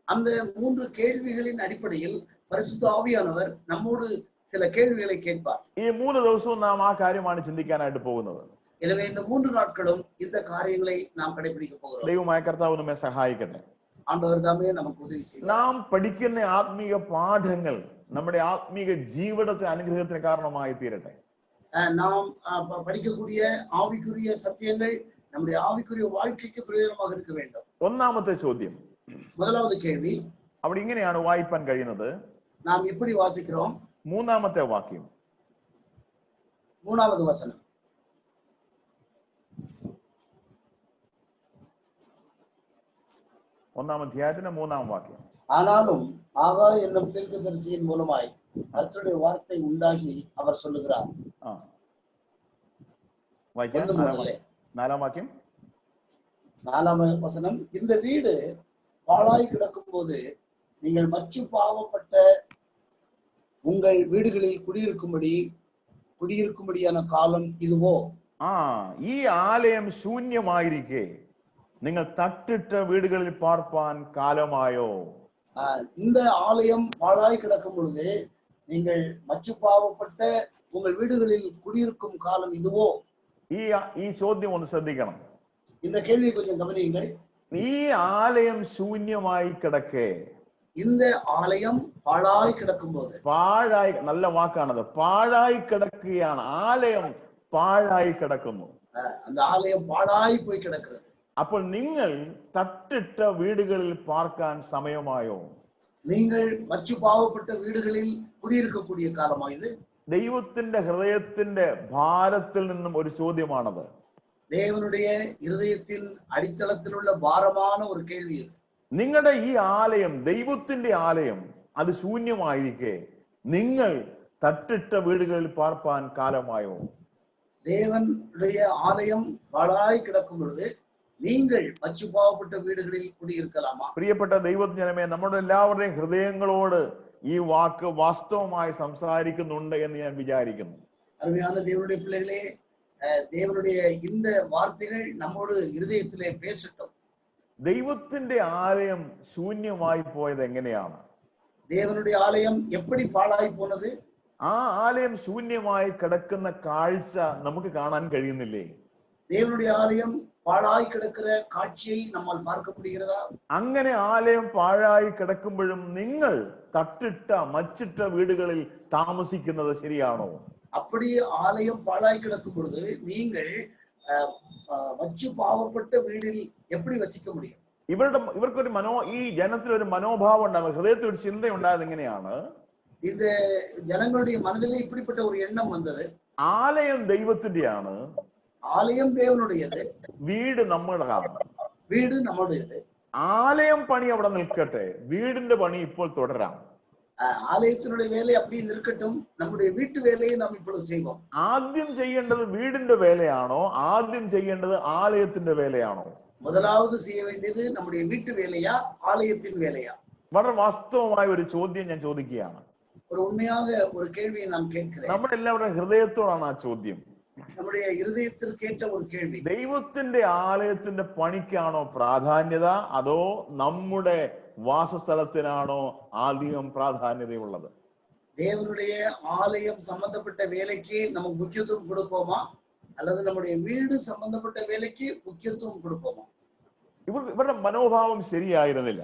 அந்த 3 கேள்விகளின் அடிப்படையில் பரிசுத்த ஆவியானவர் நம்மோடு சில கேள்விகளை கேட்பார். ഈ 3 ദിവസവും നാം ആ കാര്യമാണ് ചിന്തിക്കാനായിട്ട് പോകുന്നത്. எனவே இந்த 3 நாட்களும் இந்த காரியங்களை நாம் கடைபிடிக்க போகிறோம். ദൈവമായ കർത്താവ് നമ്മെ സഹായിക്കട്ടെ. ஆண்டவர் தாமே நமக்கு உதவி செய்வார். നാം പഠിക്കുന്ന ആത്മീയ പാഠങ്ങൾ നമ്മുടെ ആത്മീയ ജീവിതത്തെ അനുഗ്രഹത്തിന് കാരണമായി തീരട്ടെ. நாம் படிக்கக்கூடிய ஆவிக்குரிய சத்தியங்கள் நம்முடைய ஆவிக்குரிய வாழ்க்கைக்கு பிரயோஜனமாக இருக்க வேண்டும். ഒന്നാമത്തെ ചോദ്യം, முதலாவது கேள்வி, അവിടെ ഇങ്ങനെയാണ് വായിപ്പാൻ കഴിയുന്നത്. நாம் எப்படி வாசிக்கிறோம்? മൂന്നാമത്തെ വാക്യം, 3வது வசனம். ഒന്നാം അധ്യായത്തിന്റെ 3ാം വാക്യം. ஆனாலும் ஆகாய் என்னும் தீர்க்கதரிசியின் மூலமாய் கர்த்தருடைய வார்த்தை உண்டாகி அவர் சொல்லுகிறார். വായിക്കാം. 4ാം വാക്യം. 4வது வசனம், இந்த வீடு பாழாய் கிடக்கும் போது நீங்கள் மற்ற பாவப்பட்ட உங்கள் வீடுகளில் குடியிருக்கும்படியான காலம் இதுவோ? ഈ ആലയം ശൂന്യമായിരിക്കെ നിങ്ങൾ തട്ടിട്ട വീടുകളിൽ പാർപ്പാൻ കാലമായോ? இந்த ஆலயம் பாழாய் கிடக்கும் பொழுது நீங்கள் மற்ற பாவப்பட்ட உங்கள் வீடுகளில் குடியிருக்கும் காலம் இதுவோ? ഈ ചോദ്യം ഒന്ന് ശ്രദ്ധിക്കണം. இந்த கேள்வியை கொஞ்சம் கவனியுங்கள். ഈ ആലയം ശൂന്യമായി കിടക്കെ, இந்த ஆலயம் பாழாய் கிடக்கும் போது, പാഴായി, നല്ല വാക്കാണത്, പാഴായി കിടക്കുകയാണ്. ആലയം പാഴായി കിടക്കുന്നു. அந்த ஆலயம் பாழாய் போய் கிடக்கிறது. അപ്പോൾ നിങ്ങൾ തട്ടിട്ട വീടുകളിൽ പാർക്കാൻ സമയമായോ? நீங்கள் மற்ற பாவப்பட்ட வீடுகளில் குடியிருக்கக்கூடிய காலமா இது? ദൈവത്തിന്റെ ഹൃദയത്തിന്റെ ഭാരത്തിൽ നിന്നും ഒരു ചോദ്യമാണത്. தேவனுடைய இருதயத்தின் அடித்தளத்தில் உள்ள பாரமான ஒரு கேள்வி இது. നിങ്ങളുടെ ഈ ആലയം, ദൈവത്തിന്റെ ആലയം, അത് ശൂന്യമായിരിക്കെ നിങ്ങൾ തട്ടിട്ട വീടുകളിൽ പാർപ്പാൻ കാലമായോ? தேவனுடைய ஆலயம் பாழாய் கிடக்கும் பொழுது நீங்கள் மற்ற பாவப்பட்ட வீடுகளில் குடியிருக்கலாமா? പ്രിയപ്പെട്ട ദൈവജനമേ, നമ്മുടെ എല്ലാവരുടെയും ഹൃദയങ്ങളോട് ഈ വാക്ക് വാസ്തവമായി സംസാരിക്കുന്നുണ്ട് എന്ന് ഞാൻ വിചാരിക്കുന്നു. அருமையான தேவனுடைய பிள்ளைகளே, தேவனுடைய இந்த வார்த்தைகள் நம்மோடு இருதயத்திலே பேசட்டும். ദൈവത്തിന്റെ ആലയം ശൂന്യമായി പോയത് എങ്ങനെയാണ്? தேவனுடைய ஆலயம் எப்படி பாழாய் போனது? ആ ആലയം ശൂന്യമായി കിടക്കുന്ന കാഴ്ച നമുക്ക് കാണാൻ കഴിയുന്നില്ലേ? தேவனுடைய ஆலயம் பாழாய் கிடக்கிற காட்சியை நம்மால் பார்க்க முடிகிறதா? അങ്ങനെ ആലയം പാഴായി കിടക്കുമ്പോഴും നിങ്ങൾ തട്ടിട്ട മച്ചിട്ട വീടുകളിൽ താമസിക്കുന്നത് ശരിയാണോ? அப்படி ஆலயம் பாழாய் கிடக்கும் பொழுது நீங்கள் வச்சு பாவப்பட்ட வீடில் எப்படி வசிக்க முடியும்? ഇവർക്കൊരു ഈ ജനത്തിൽ ഒരു മനോഭാവം ഉണ്ടാകും, ഹൃദയത്തിൽ ഒരു ചിന്ത ഉണ്ടായത് എങ്ങനെയാണ്? இந்த ஜனங்களுடைய மனதிலே இப்படிப்பட்ட ஒரு எண்ணம் வந்தது. ആലയം ദൈവത്തിന്റെയാണ്, ஆலயம் தேவனுடையது, വീട് നമ്മുടേതാണ്. வீடு நம்முடையது. ആലയം പണി അവിടെ നിൽക്കട്ടെ, വീടിന്റെ പണി ഇപ്പോൾ തുടരാം. ஆலயத்தினுடைய வேலை அப்படி இருக்கட்டும், நம்முடைய வீட்டு வேலையை நாம் இப்பொழுது செய்வோம். ആദ്യം ചെയ്യേണ്ടത് വീടിന്റെ വേലയാണോ, ആദ്യം ചെയ്യേണ്ടത് ആലയത്തിന്റെ വേലയാണോ? முதலாவது செய்ய வேண்டியது நம்முடைய வீட்டு வேலையா, ஆலயத்தின் வேலையா? വളരെ വാസ്തവമായ ഒരു ചോദ്യം ഞാൻ ചോദിക്കുകയാണ്. ஒரு உண்மையாக ஒரு கேள்வியை நான் கேட்கிறேன். നമ്മുടെ എല്ലാവരുടെയും ഹൃദയത്തോടാണ് ആ ചോദ്യം. நம்முடைய இருதயத்திற்கேற்ற ஒரு கேள்வி. ദൈവത്തിന്റെ ആലയത്തിന്റെ പണിക്കാണോ പ്രാധാന്യത, അതോ നമ്മുടെ വാസസ്ഥലത്തിനാണോ ആദ്യം പ്രാധാന്യതയുള്ളത്? தேவனுடைய ஆலயம் சம்பந்தப்பட்ட வேலைக்கு நமக்கு முக்கியத்துவம் கொடுப்போமா, அல்லது நம்முடைய வீடு சம்பந்தப்பட்ட வேலைக்கு முக்கியத்துவம் கொடுப்போமா? ഇവരുടെ മനോഭാവം ശരിയായിരുന്നില്ല.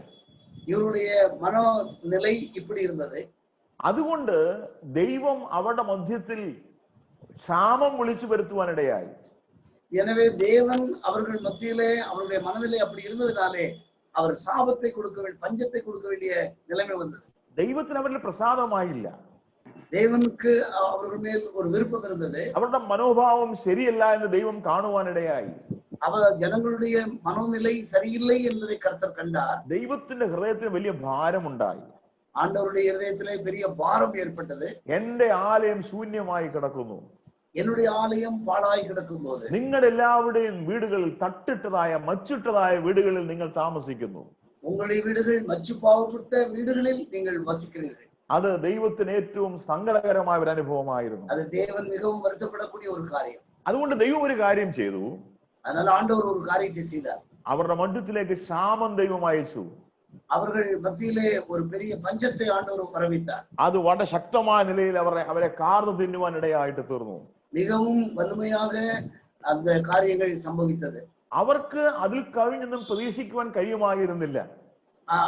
இவருடைய மனோநிலை இப்படி இருந்தது. അതുകൊണ്ട് ദൈവം അവരുടെ മധ്യത്തിൽ ക്ഷാമം വിളിച്ചു വരുത്തുവാനിടയായി. எனவே தேவன் அவர்கள் மத்தியிலே அவருடைய மனதிலே அப்படி இருந்ததினாலே அவர் சாபத்தை கொடுக்க வேண்டிய, பஞ்சத்தை கொடுக்க வேண்டிய நிலைமை வந்தது. ദൈവത്തിന് അവരിൽ പ്രസാദമായില്ല. தேவனுக்கு அவர்கள் மேல் ஒரு விருப்பம் இருந்தது. അവരുടെ മനോഭാവം ശരിയല്ല എന്ന് ദൈവം കാണുവാനിടയായി. ജനങ്ങളുടെ മനോനില சரியில்லை என்பதை கர்த்தர் கண்டார். ദൈവത്തിന്റെ ഹൃദയത്തിന് വലിയ ഭാരമുണ്ടായി. ஆண்டவருடைய இருதயத்திலே பெரிய பாரம் ஏற்பட்டது. എന്റെ ആലയം ശൂന്യമായി കിടക്കുന്നു, என்னுடைய ஆலயம் பாழாய் கிடக்கும்போது നിങ്ങളുടെ എല്ലാവരുടെയും വീടുകളിൽ തട്ടിട്ടതായ മച്ചിട്ടതായ വീടുകളിൽ നിങ്ങൾ താമസിക്കുന്നു. உங்களுடைய வீடுகள் மச்சு பாவப்பட்ட வீடுகளில் நீங்கள் வசிக்கிறீர்கள். അത് ദൈവത്തിന് ഏറ്റവും സങ്കടകരമായ ഒരു അനുഭവമായിരുന്നു. அது தேவன் மிகவும் வருத்தப்படக்கூடிய ஒரு காரியம். അതുകൊണ്ട് ദൈവം ഒരു കാര്യം ചെയ്തു. அதனால ஆண்டவர் ஒரு காரியத்தை செய்தார். അവരുടെ മധ്യത്തിലേക്ക് ക്ഷാമം ദൈവം അയച്ചു. அவர்கள் மத்தியிலே ஒரு பெரிய பஞ்சத்தை ஆண்டவர் வரவித்தார். അത് വളരെ ശക്തമായ നിലയിൽ അവരെ കാർന്നു തിന്നുവാൻ ഇടയായിട്ട് തീർന്നു. மிகவும் வலிமையாக அந்த காரியங்கள் சம்பவித்தது. അവർക്ക് അതിൽ കവിഞ്ഞൊന്നും പ്രതീക്ഷിക്കുവാൻ കഴിയുമായിരുന്നില്ല.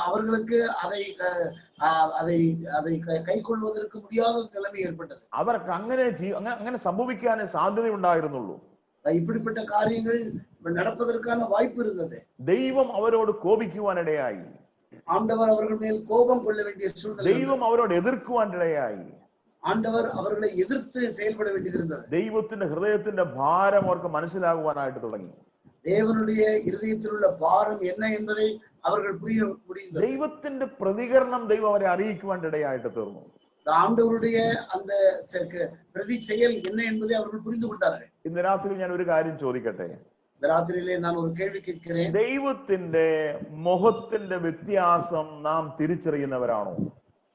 அவர்களுக்கு அதை அதை அதை கை கொள்வதற்கு முடியாத நிலைமை ஏற்பட்டது. അവർക്ക് അങ്ങനെ സംഭവിക്കാനേ സാധ്യതയുണ്ടായിരുന്നുള്ളൂ. இப்படிப்பட்ட காரியங்கள் நடப்பதற்கான வாய்ப்பு இருந்தது. ദൈവം അവരോട് കോപിക്കുവാനിടയായി. ஆண்டவர் அவர்கள் மேல் கோபம் கொள்ள வேண்டிய சூழ்நிலை. ദൈവം അവരോട് എതിർക്കുവാനിടയായി. ஆண்டவர் அவர்களை எதிர்த்து செயல்பட வேண்டியிருந்தது. ദൈവത്തിന്റെ ഹൃദയത്തിന്റെ ഭാരം അവർക്ക് മനസ്സിലാകുവാനായിട്ട് തുടങ്ങി. தேவனுடைய இருதயத்தில் உள்ள பாரம் என்ன என்பதை அவர்கள் புரிய முடிந்தது. ദൈവത്തിന്റെ പ്രതികരണം ദൈവം അവരെ അറിയിക്കുവാനിടയായിട്ട് തീർന്നു. ஆண்டவருடைய அந்த பிரதி செயல் என்ன என்பதை அவர்கள் புரிந்து கொண்டார்கள். ഇന്ന് രാത്രി ഞാൻ ഒരു കാര്യം ചോദിക്കട്ടെ. இந்த ராத்திரியிலே நான் ஒரு கேள்வி கேட்கிறேன். ദൈവത്തിന്റെ മുഖത്തിന്റെ വ്യത്യാസം നാം തിരിച്ചറിയുന്നവരാണോ?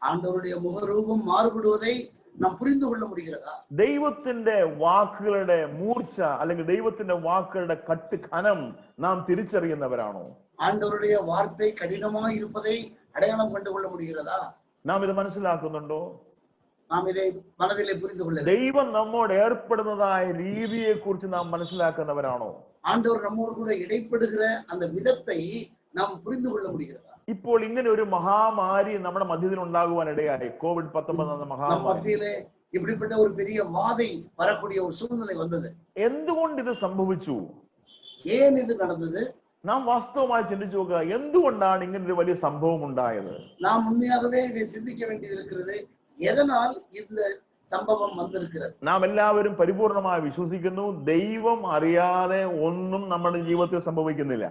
ஆண்டவருடைய முகரூபம் மாறுபடுவதை நாம் புரிந்து கொள்ள முடிகிறதா? ദൈവത്തിന്റെ വാക്കുകളുടെ മൂർച്ച അല്ലെങ്കിൽ ദൈവത്തിന്റെ വാക്കുകളുടെ കനം നാം തിരിച്ചറിയുന്നവരാണോ? ஆண்டவருடைய வார்த்தை கடினமாய் இருப்பதை அடையாளம் கண்டு கொள்ள முடிகிறதா? നാം ഇത് മനസ്സിലാക്കുന്നുണ്ടോ? നാം ഇதை മനസ്സിലെ പുരിந்து കൊள்ள. ദൈവം നമ്മോട് ഏർപ്പെടുന്നതായ രീതിയെ കുറിച്ച് നാം മനസ്സിലാക്കുന്നവരാണോ? ആണ്ടവർ നമ്മോട് കൂടെ ഇടപെടുகிற அந்த വിധத்தை നാം പുരിந்து കൊள்ள முடிகிறதா? ഇപ്പോൾ ഇങ്ങനെ ഒരു മഹാമാരി നമ്മുടെ മധ്യത്തിൽ ഉണ്ടാകുവാൻ ഇടയായി. COVID-19 എന്ന മഹാമാരി. இப்படிப்பட்ட ஒரு பெரிய வாதை வரக்கூடிய ஒரு சூழ்நிலை வந்தது. എന്തുകൊണ്ട് ഇത് സംഭവിച്ചു? ஏன் இது நடந்தது? നാം വാസ്തവമായി ചിന്തിച്ചു നോക്കുക, എന്തുകൊണ്ടാണ് ഇങ്ങനെ ഒരു വലിയ സംഭവം ഉണ്ടായത്? നാം ഉണ്மையாகவே இதை சிந்திக்க வேண்டியிருக்கிறது. எதனால் இந்த സംഭവം വന്നിരിക്കുന്നത്? നാം എല്ലാവരും പരിപൂർണമായി വിശ്വസിക്കുന്നു, ദൈവം അറിയാതെ ഒന്നും നമ്മുടെ ജീവിതത്തിൽ സംഭവിക്കുന്നില്ല.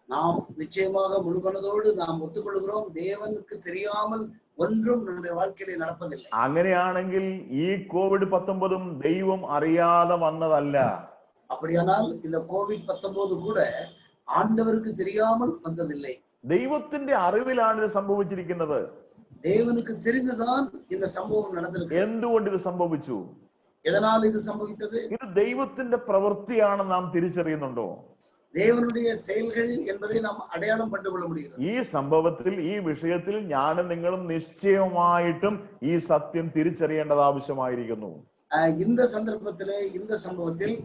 நாம் நிச்சயமாக முழுமனதோடு நாம் ஒத்துக்கொள்கிறோம், தேவனுக்கு தெரியாமல் ஒன்றும் நம்முடைய வாழ்க்கையிலே நடப்பதில்லை. അങ്ങനെയാണെങ്കിൽ ഈ COVID-19 ദൈവം അറിയാതെ വന്നതല്ല. அப்படியானால் இந்த COVID-19 கூட ஆண்டவருக்கு தெரியாமல் வந்ததில்லை. ദൈവത്തിന്റെ അറിവിലാണ് ഇത് സംഭവിച്ചിരിക്കുന്നത്. தேவனுக்கு தெரிந்துதான் இந்த சம்பவம் நடந்திருக்கு. എന്തുകൊണ്ട് ഇത് സംഭവിച്ചു? எதனால் இது சம்பவித்தது? ഇത് ദൈവത്തിന്റെ പ്രവൃത്തിയാണ് നാം തിരിച്ചറിയുന്നുണ്ടോ? தேவனுடைய செயல்கள் என்பதை நாம் அடையாளம் கண்டுகொள்ள முடிகிறது. ഈ സംഭവത്തിൽ, ഈ വിഷയത്തിൽ ഞാനും നിങ്ങളും നിശ്ചയമായിട്ടും ഈ സത്യം തിരിച്ചറിയേണ്ടത് ആവശ്യമായിരിക്കുന്നു. இந்த சந்தர்ப்பத்திலே, இந்த சம்பவத்தில்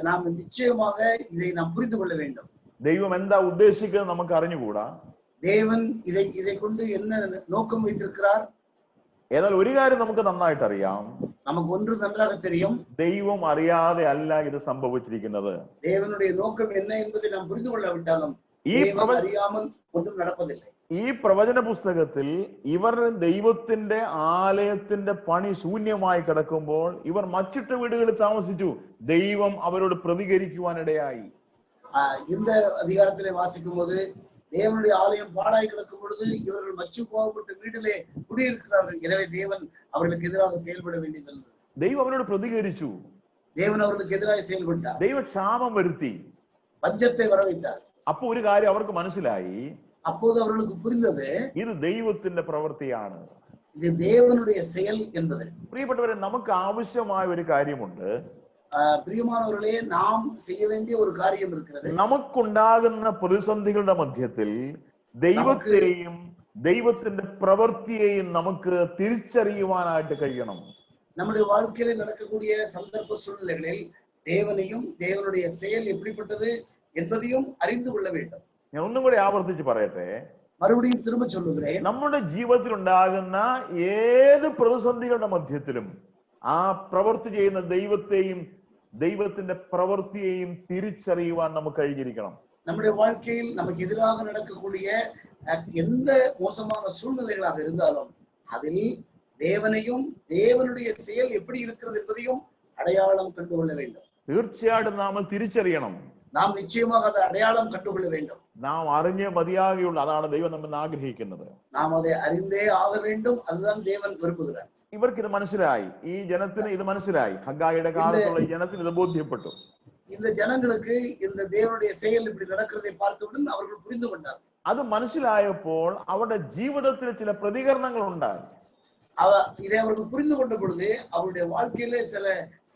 நாம் நிச்சயமாக இதை நாம் புரிந்து கொள்ள வேண்டும். ദൈവം എന്താ ഉദ്ദേശിക്കുന്നത് നമുക്ക് അറിഞ്ഞുകൂടാ. தேவன் இதை கொண்டு என்ன நோக்கம் வைத்திருக்கிறார்? എന്നാൽ ഒരു കാര്യം നമുക്ക് നന്നായിട്ട് അറിയാം. நமக்கு ஒன்று நன்றாக தெரியும். ദൈവം അറിയാതെ അല്ല ഇത് സംഭവിച്ചിരിക്കുന്നത്. தேவனுடைய நோக்கம் என்ன என்பதை நாம் புரிந்து கொள்ளாவிட்டாலும் அறியாமல் ஒன்றும் நடப்பதில்லை. ഈ പ്രവചന പുസ്തകത്തിൽ ഇവർ ദൈവത്തിന്റെ ആലയത്തിന്റെ പണി ശൂന്യമായി കിടക്കുമ്പോൾ ഇവർ മറ്റിട്ട വീടുകളിൽ താമസിച്ചു. ദൈവം അവരോട് പ്രതികരിക്കുവാനിടയായി. இந்த அதிகாரத்திலே வாசிக்கும் போது தேவனுடைய ஆலயம் பாழாய் கிடக்கும் பொழுது இவர்கள் மச்சு போகப்பட்ட வீட்டிலே குடியிருக்கிறார்கள். எனவே தேவன் அவர்களுக்கு எதிராக செயல்பட வேண்டியது. ദൈവം അവരോട് പ്രതികരിച്ചു. தேவன் அவர்களுக்கு எதிராக செயல்பட்டார். ദൈവം ക്ഷാമം വരുത്തി, பஞ்சத்தை வரவைத்தார். അപ്പൊ ഒരു കാര്യം അവർക്ക് മനസ്സിലായി. அப்போது அவர்களுக்கு புரிந்தது, ഇത് ദൈവത്തിന്റെ പ്രവൃത്തിയാണ്, இது தேவனுடைய செயல் என்பது. പ്രിയപ്പെട്ടവരെ, നമുക്ക് ആവശ്യമായ ഒരു കാര്യമുണ്ട്. பிரியமானவர்களே, நாம் செய்ய வேண்டிய ஒரு காரியம் இருக்கிறது. നമുക്കുണ്ടാകുന്ന പ്രതിസന്ധികളുടെ മധ്യത്തിൽ ദൈവത്തെയും ദൈവത്തിന്റെ പ്രവൃത്തിയെയും നമുക്ക് തിരിച്ചറിയുവാനായിട്ട് കഴിയണം. நம்முடைய வாழ்க்கையில நடக்கக்கூடிய சந்தர்ப்ப சூழ்நிலைகளில் தேவனையும் தேவனுடைய செயல் எப்படிப்பட்டது என்பதையும் அறிந்து கொள்ள வேண்டும். ഞാൻ ഒന്നും കൂടി ആവർത്തിച്ച് പറയട്ടെ. மறுபடியும் திரும்ப சொல்லுகிறேன். നമ്മുടെ ജീവിതത്തിൽ ഉണ്ടാകുന്ന ഏത് പ്രതിസന്ധികളുടെ മധ്യത്തിലും ആ പ്രവൃത്തി ചെയ്യുന്ന ദൈവത്തെയും ദൈവത്തിന്റെ പ്രവൃത്തിയെയും തിരിച്ചറിയുവാൻ നമുക്ക് കഴിഞ്ഞിരിക്കണം. நம்முடைய வாழ்க்கையில் நமக்கு எதிராக நடக்கக்கூடிய எந்த மோசமான சூழ்நிலைகளாக இருந்தாலும் அதில் தேவனையும் தேவனுடைய செயல் எப்படி இருக்கிறது என்பதையும் அடையாளம் கண்டுகொள்ள வேண்டும். തീർച്ചയായിട്ടും നാം തിരിച്ചറിയണം. நாம் நிச்சயமாக அதை அடையாளம் கண்டுகொள்ள வேண்டும். നാം അറിഞ്ഞേ മതിയാകുള്ളൂ. അതാണ് ദൈവം നമ്മെ ആഗ്രഹിക്കുന്നത്. நாம் அதை அறிந்தே ஆக வேண்டும். அதுதான் தேவன் விரும்புகிறார். ഇവർക്ക് ഇത് മനസ്സിലായി. ഈ ജനത്തിന് ഇത് മനസ്സിലായി. ഹഗ്ഗായിയുടെ കാലത്തുള്ള ഈ ജനത്തിന് ഇത് ബോധ്യപ്പെട്ടു. இந்த ஜனங்களுக்கு இந்த தேவனுடைய செயல் இப்படி நடக்கிறதை பார்த்தவுடன் அவர்கள் புரிந்து கொண்டார். അത് മനസ്സിലായപ്പോൾ അവരുടെ ജീവിതത്തിൽ ചില പ്രതികരണങ്ങൾ ഉണ്ടായി. இதை அவர்கள் புரிந்து கொண்ட பொழுது அவருடைய வாழ்க்கையிலே சில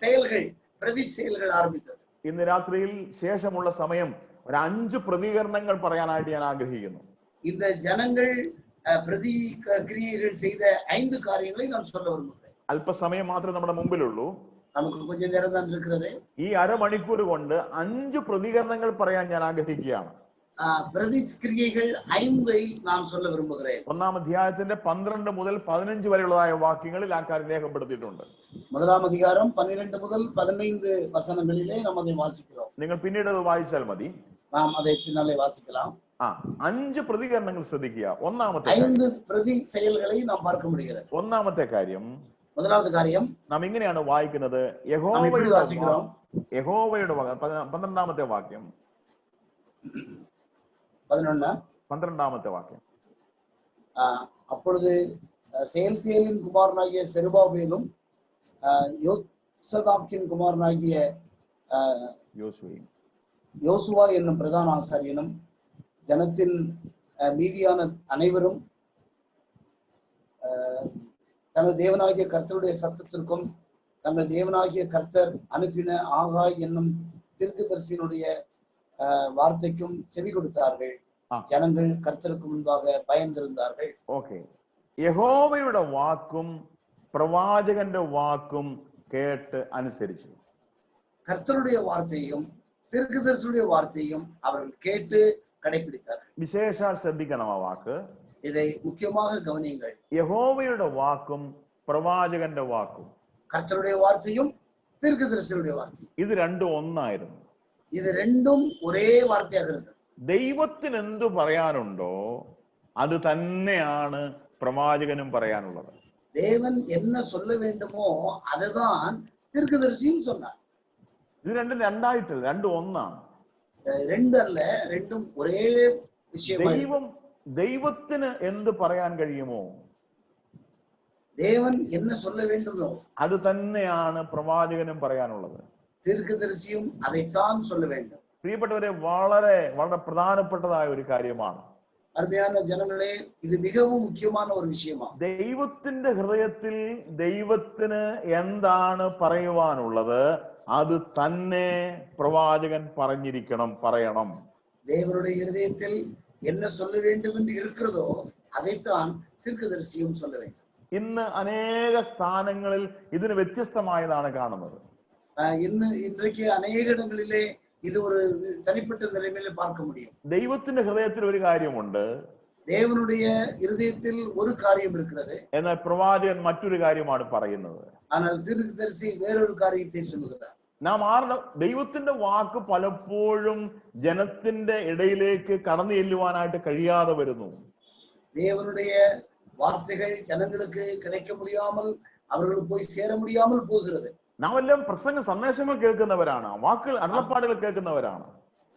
செயல்கள், பிரதி செயல்கள் ஆரம்பித்தது. ഇന്ന് രാത്രിയിൽ ശേഷമുള്ള സമയം ഒരു 5 പ്രതികരണങ്ങൾ പറയാനായിട്ട് ഞാൻ ആഗ്രഹിക്കുന്നു. இந்த ஜனங்கள் பிரதி கிரியைகள் செய்த 5 காரியங்களை நான் சொல்ல விரும்புகிறேன். അല്പസമയം മാത്രമേ നമ്മുടെ മുമ്പിലുള്ളൂ. நமக்கு கொஞ்ச நேரம் தான் இருக்கிறது. ഈ അരമണിക്കൂർ കൊണ്ട് 5 പ്രതികരണങ്ങൾ പറയാൻ ഞാൻ ആഗ്രഹിക്കുകയാണ്. பிரதி கிரியைகள் 5 நான் சொல்ல விரும்புகிறேன். 1-ാം അധ്യായത്തിന്റെ 12 മുതൽ 15 വരെയുള്ളതായ വാക്യങ്ങളിൽ ആ കാര്യം രേഖപ്പെടുത്തിയിട്ടുണ്ട്. 1-ാം அதிகாரம் 12 முதல் 15 வசனங்களிலே நாம் அதை வாசிக்கிறோம். നിങ്ങൾ പിന്നീട് അത് വായിച്ചാൽ മതി. நாம் அதை பின்னாலே வாசிக்கலாம். 5 പ്രതികരണങ്ങൾ ശ്രദ്ധിക്കുക. 5 പ്രതി செயல்களை நாம் பார்க்க முடிகிறது. ഒന്നാമത്തെ കാര്യം, முதலாவது காரியம் നാം ഇങ്ങനെയാണ് വായിക്കുന്നത്. യഹോവയുടെ വക 12-ാമത്തെ വാക്യം. 12-ാമത്തെ വാക്യം. அப்பொழுது செயல்தியேலின் குமாரனாகிய செருபாபேலும் யோசதாக்கின் குமாரனாகிய யோசுவா என்னும் பிரதான ஆசாரியனும் ஜனத்தின் மீதியான அனைவரும் தங்கள் தேவனாகிய கர்த்தருடைய சத்தத்திற்கும் தங்கள் தேவனாகிய கர்த்தர் அனுப்பின ஆகாய் என்னும் தீர்க்கதரிசியினுடைய வார்த்தைக்கும் செவி கொடுத்தார்கள். ஜனங்கள் கர்த்தருக்கு முன்பாக பயந்திருந்தார்கள். ഓക്കേ, യഹോവയുടെ വാക്കും പ്രവാചകന്റെ വാക്കും കേട്ട് അനുസരിച്ചു. கர்த்தருடைய வார்த்தையும் தீர்க்கதரிசியுடைய வார்த்தையும் அவர்கள் கேட்டு கடைபிடித்தார்கள். വിശേഷാൽ ശ്രദ്ധിക്കണം ആ വാക്ക്. இதை முக்கியமாக கவனியுங்கள். യഹോവയുടെ വാക്കും പ്രവാചകന്റെ വാക്കും, கர்த்தருடைய வார்த்தையும் தீர்க்கதரிசியுடைய வார்த்தையும், ഇത് രണ്ടും ഒന്നായിരുന്നു. இது ரெண்டும் ஒரே வார்த்தையாக இருந்தது. ദൈവത്തിന് എന്തു പറയാനുണ്ടോ അത് തന്നെയാണ് പ്രവാചകനും പറയാനുള്ളത്. தேவன் என்ன சொல்ல வேண்டுமோ அதுதான் தீர்க்கதரிசியும் சொன்னார். ഇത് രണ്ടും രണ്ടായിട്ടല്ല, രണ്ടും ഒന്നാണ്. ரெண்டு அல்ல, ரெண்டும் ஒரே விஷயம். ദൈവത്തിന് എന്ത് പറയാൻ കഴിയുമോ, தேவன் என்ன சொல்ல வேண்டுமோ അത് തന്നെയാണ് പ്രവാചകനും പറയാനുള്ളത്. தீர்க்கதரிசியும் அதைத்தான் சொல்ல வேண்டும். പ്രിയപ്പെട്ടവരെ, വളരെ വളരെ പ്രധാനപ്പെട്ടതായ ഒരു കാര്യമാണ്. அருமையான ஜனங்களே, இது மிகவும் முக்கியமான ஒரு விஷயமா. ദൈവത്തിന്റെ ഹൃദയത്തിൽ ദൈവത്തിന് എന്താണ് പറയുവാനുള്ളത് അത് തന്നെ പ്രവാചകൻ പറയണം. தேவனுடைய இருதயத்தில் என்ன சொல்ல வேண்டும் என்று இருக்கிறதோ அதைத்தான் தீர்க்கதரிசியும் சொல்ல வேண்டும். ഇന്ന് അനേക സ്ഥാനങ്ങളിൽ ഇതിന് വ്യത്യസ്തമായതാണ് കാണുന്നത്. இன்றைக்கு அநேக இடங்களிலே இது ஒரு தனிப்பட்ட நிலைமையில பார்க்க முடியும். ദൈവത്തിന്റെ ഹൃദയത്തിൽ ഒരു കാര്യമുണ്ട്, தேவனுடைய இருதயத்தில் ஒரு காரியம் இருக்கிறது, എന്നാൽ പ്രവാചകൻ മറ്റൊരു കാര്യമാണ് പറയുന്നത്. ஆனால் தீர்க்கதரிசி வேறொரு காரியத்தை சொல்லுகிறார். നാം ദൈവത്തിന്റെ വാക്ക് പലപ്പോഴും ജനത്തിന്റെ ഇടയിലേക്ക് കടന്നു ചെല്ലുവാനായിട്ട് കഴിയാതെ വരുന്നു. தேவனுடைய வார்த்தைகள் ஜனங்களுக்கு கிடைக்க முடியாமல், அவர்களுக்கு போய் சேர முடியாமல் போகிறது. നാം എല്ലാം സന്ദേശങ്ങൾ കേൾക്കുന്നവരാണ്, വാക്കുകൾ അരുളപ്പാടുകൾ കേൾക്കുന്നവരാണ്.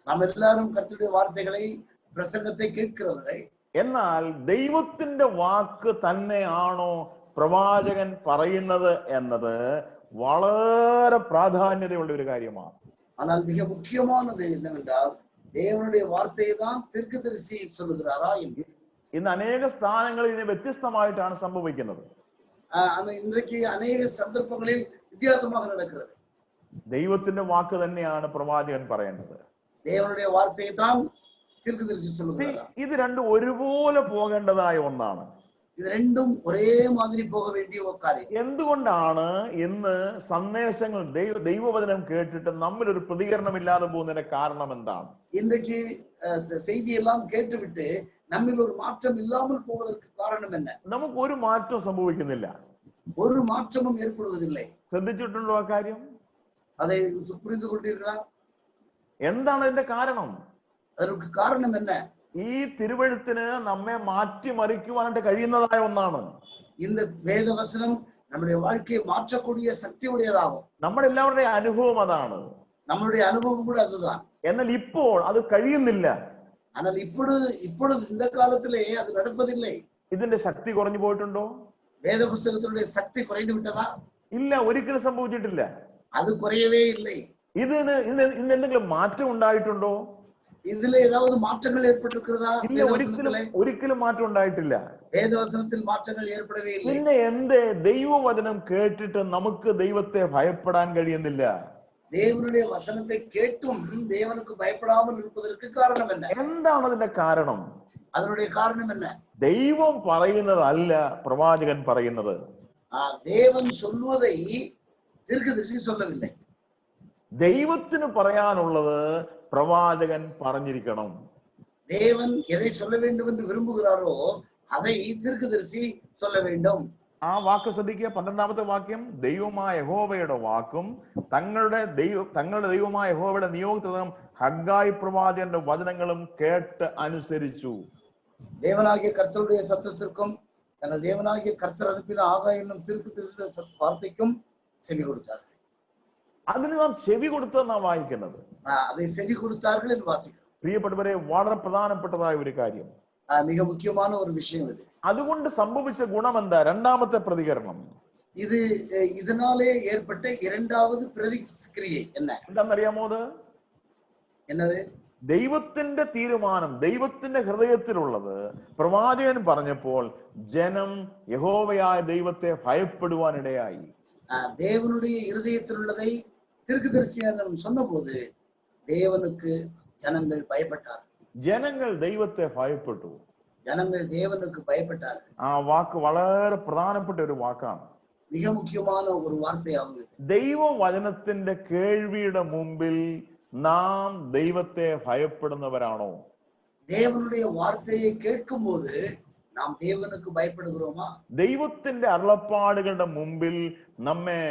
നാം എല്ലാവരും കർത്തരുടെ വാർത്തകളെ പ്രസംഗത്തെ കേൾക്കുന്നവர்கள். എന്നാൽ ദൈവത്തിന്റെ വാക്ക് തന്നെയാണോ പ്രവാചകൻ പറയുന്നത് എന്നത് വളരെ പ്രാധാന്യതയുള്ള ഒരു കാര്യമാണ്. ஆனால் மிக முக்கியமானது என்னவென்றால் தேவனுடைய வார்த்தையை தான் தீர்க்கதரிசி சொல்லுகிறாரா என்று. ഇന്ന് അനേക സ്ഥാനങ്ങളിൽ ഇതിന് വ്യത്യസ്തമായിട്ടാണ് സംഭവിക്കുന്നത്. இன்றைக்கு அநேக சந்தர்ப்பங்களில் வித்தியாசமாக நடக்கிறது. ദൈവത്തിന്റെ വാക്ക് തന്നെയാണ് പ്രവാചകൻ പറയേണ്ടത്. தேவனுடைய வார்த்தையை தான் தீர்க்கதரிசி சொல்லுகிறார். ഇത് രണ്ടും ഒരുപോലെ പോകേണ്ടതായ ഒന്നാണ്. ഇത് രണ്ടും ഒരേ മാതിരി പോക വേണ്ടിയ ഒരു കാര്യം. എന്തുകൊണ്ടാണ് ഇന്ന് സന്ദേശങ്ങൾ ദൈവവചനം കേട്ടിട്ട് നമ്മിൽ ഒരു പ്രതികരണമില്ലാതെ പോകുന്നതിന്റെ കാരണം എന്താണ്? இன்றைக்கு செய்தியெல்லாம் கேட்டுவிட்டு நம்மில் ஒரு மாற்றம் இல்லாமல் போவதற்கு காரணம் என்ன? നമുക്ക് ഒരു മാറ്റം സംഭവിക്കുന്നില്ല, ஒரு மாற்றமும் ஏற்படுவதில்லை. ശ്രദ്ധിച്ചിട്ടുണ്ടോ ആ കാര്യം? அதை புரிந்து கொண்டீர்களா? എന്താണ് അതിന്റെ കാരണം? அதற்கு காரணம் என்ன? ഈ തിരുവെഴുത്തിന് നമ്മെ മാറ്റിമറിക്കുവാനായിട്ട് കഴിയുന്നതായ ഒന്നാണ്. இந்த வேத வசனம் நம்முடைய வாழ்க்கையை மாற்றக்கூடிய சக்தி உடையதாகும். നമ്മുടെ എല്ലാവരുടെയും അനുഭവം അതാണ്. நம்மளுடைய அனுபவம் கூட அதுதான். എന്നാൽ ഇപ്പോൾ അത് കഴിയുന്നില്ല. ஆனால் இப்பொழுது இந்த காலத்திலே அது நடப்பதில்லை. ഇതിന്റെ ശക്തി കുറഞ്ഞു പോയിട്ടുണ്ടോ? வேத புஸ்தகத்தினுடைய சக்தி குறைந்து விட்டதா? ഇല്ല, ഒരിക്കലും സംഭവിച്ചിട്ടില്ല. அது குறையவே இல்லை. ഇന്ന് എന്തെങ്കിലും മാറ്റം ഉണ്ടായിട്ടുണ്ടോ? இதுல ஏதாவது மாற்றங்கள் ஏற்பட்டிருக்கிறதா? ഇല്ല, ഒരിക്കലും മാറ്റം ഉണ്ടായിട്ടില്ല. വേദവചനത്തിൽ മാറ്റങ്ങൾ ഏർപ്പെടവേ ഇല്ല. പിന്നെ എന്തേ ദൈവവചനം കേട്ടിട്ട് നമുക്ക് ദൈവത്തെ ഭയപ്പെടാൻ കഴിയുന്നില്ല? தேவனுடைய வசனத்தை கேட்டும் தேவனுக்கு பயப்படாமல் இருப்பதற்கு காரணம் என்ன? എന്താണ് അതിന്റെ കാരണം? அதனுடைய காரணம் என்ன? ദൈവം പറയുന്നതല്ല പ്രവാചകൻ പറയുന്നത്. தேவன் சொல்வதை தீர்க்கதரிசி சொல்லவில்லை. ദൈവത്തിന് പറയാനുള്ളത് പ്രവാചകൻ പറഞ്ഞിരിക്കണം. தேவன் எதை சொல்ல வேண்டும் என்று விரும்புகிறாரோ அதை தீர்க்கதரிசி சொல்ல வேண்டும். ആ വാക്ക് ശ്രദ്ധിക്കുക, 12ാമത്തെ വാക്യം. ദൈവമായ യഹോവയുടെ വാക്കും തങ്ങളുടെ ദൈവമായ യഹോവയുടെ നിയോഗിതം ഹഗ്ഗായി പ്രവാചകന്റെ വചനങ്ങളും കേട്ട് അനുസരിച്ചു. தேவனாகிய கர்த்தருடைய சத்தத்திற்கும் தங்கள் தேவனாகிய கர்த்தர் அனுப்பின ஆகாய என்னும் தீர்க்கதரிசியுடைய வார்த்தைக்கும் செவி கொடுத்தார்கள். അതിന് നാം ചെവി കൊടുത്തെന്നാണ് വായിക്കുന്നത്. அதை செவி கொடுத்தார்கள் என்று வாசிக்கிறோம். പ്രിയപ്പെട്ടവരെ, വളരെ പ്രധാനപ്പെട്ടതായ ഒരു കാര്യം, மிக முக்கியமான ஒரு விஷயம் இது. അതുകൊണ്ട് സംഭവിച്ച ഗുണം എന്താ? രണ്ടാമത്തെ പ്രതികരണം. இது இதனாலே ஏற்பட்ட இரண்டாவது பிரதிக்ரியை എന്താണെന്നറിയാമോ? അത് என்னது? ദൈവത്തിന്റെ തീരുമാനം, ദൈവത്തിന്റെ ഹൃദയത്തിലുള്ളത് പ്രവാചകൻ പറഞ്ഞപ്പോൾ ജനം യഹോവയായ ദൈവത്തെ ഭയപ്പെടുവാനിടയായി. தேவனுடைய இருதயத்தில் உள்ளதை தீர்க்கதரிசியாளன் சொன்னபோது தேவனுக்கு ஜனங்கள் பயப்பட்டார். ജനങ്ങൾ ദൈവത്തെ ഭയപ്പെട്ടു. ஜனங்கள் தேவனுக்கு பயப்பட்டார். ആ വാക്ക് വളരെ പ്രധാനപ്പെട്ട ഒരു വാക്കാണ്. மிக முக்கியமான ஒரு வார்த்தையாகும். ദൈവവചനത്തിന്റെ കേൾവിയുടെ മുമ്പിൽ നാം ദൈവത്തെ ഭയപ്പെടുന്നവരാണോ? தேவனுடைய வார்த்தையை கேட்கும் போது நாம் தேவனுக்கு பயப்படுகிறோமா? ദൈവത്തിന്റെ അരുളപ്പാടുകളുടെ മുമ്പിൽ നമ്മെ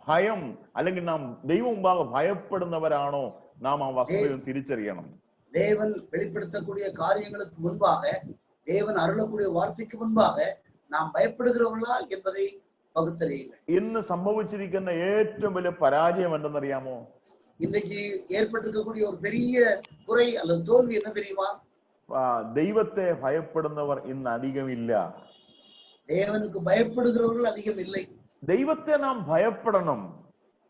ഭയം അല്ലെങ്കിൽ നാം ദൈവം മുമ്പാകെ ഭയപ്പെടുന്നവരാണോ? നാം ആ വസ്തുതയിൽ തിരിച്ചറിയണം. தேவன் வெளிப்படுத்தக்கூடிய காரியங்களுக்கு முன்பாக, தேவன் அருளக்கூடிய வார்த்தைக்கு முன்பாக நாம் பயப்படுகிறவர்களா என்பதை பகுத்தறியுங்கள். ഇന്ന് സംഭവിച്ചിരിക്കുന്ന ഏറ്റവും വലിയ പരാജയം എന്തെന്നറിയാമോ? இன்றைக்கு ஏற்பட்டிருக்கக்கூடிய ஒரு பெரிய குறை அல்லது தோல்வி என்ன தெரியுமா? ദൈവത്തെ ഭയപ്പെടുന്നവർ ഇന്ന് അധികമില്ല. தேவனுக்கு பயப்படுகிறவர்கள் அதிகம் இல்லை. ദൈവത്തെ നാം ഭയപ്പെടണം.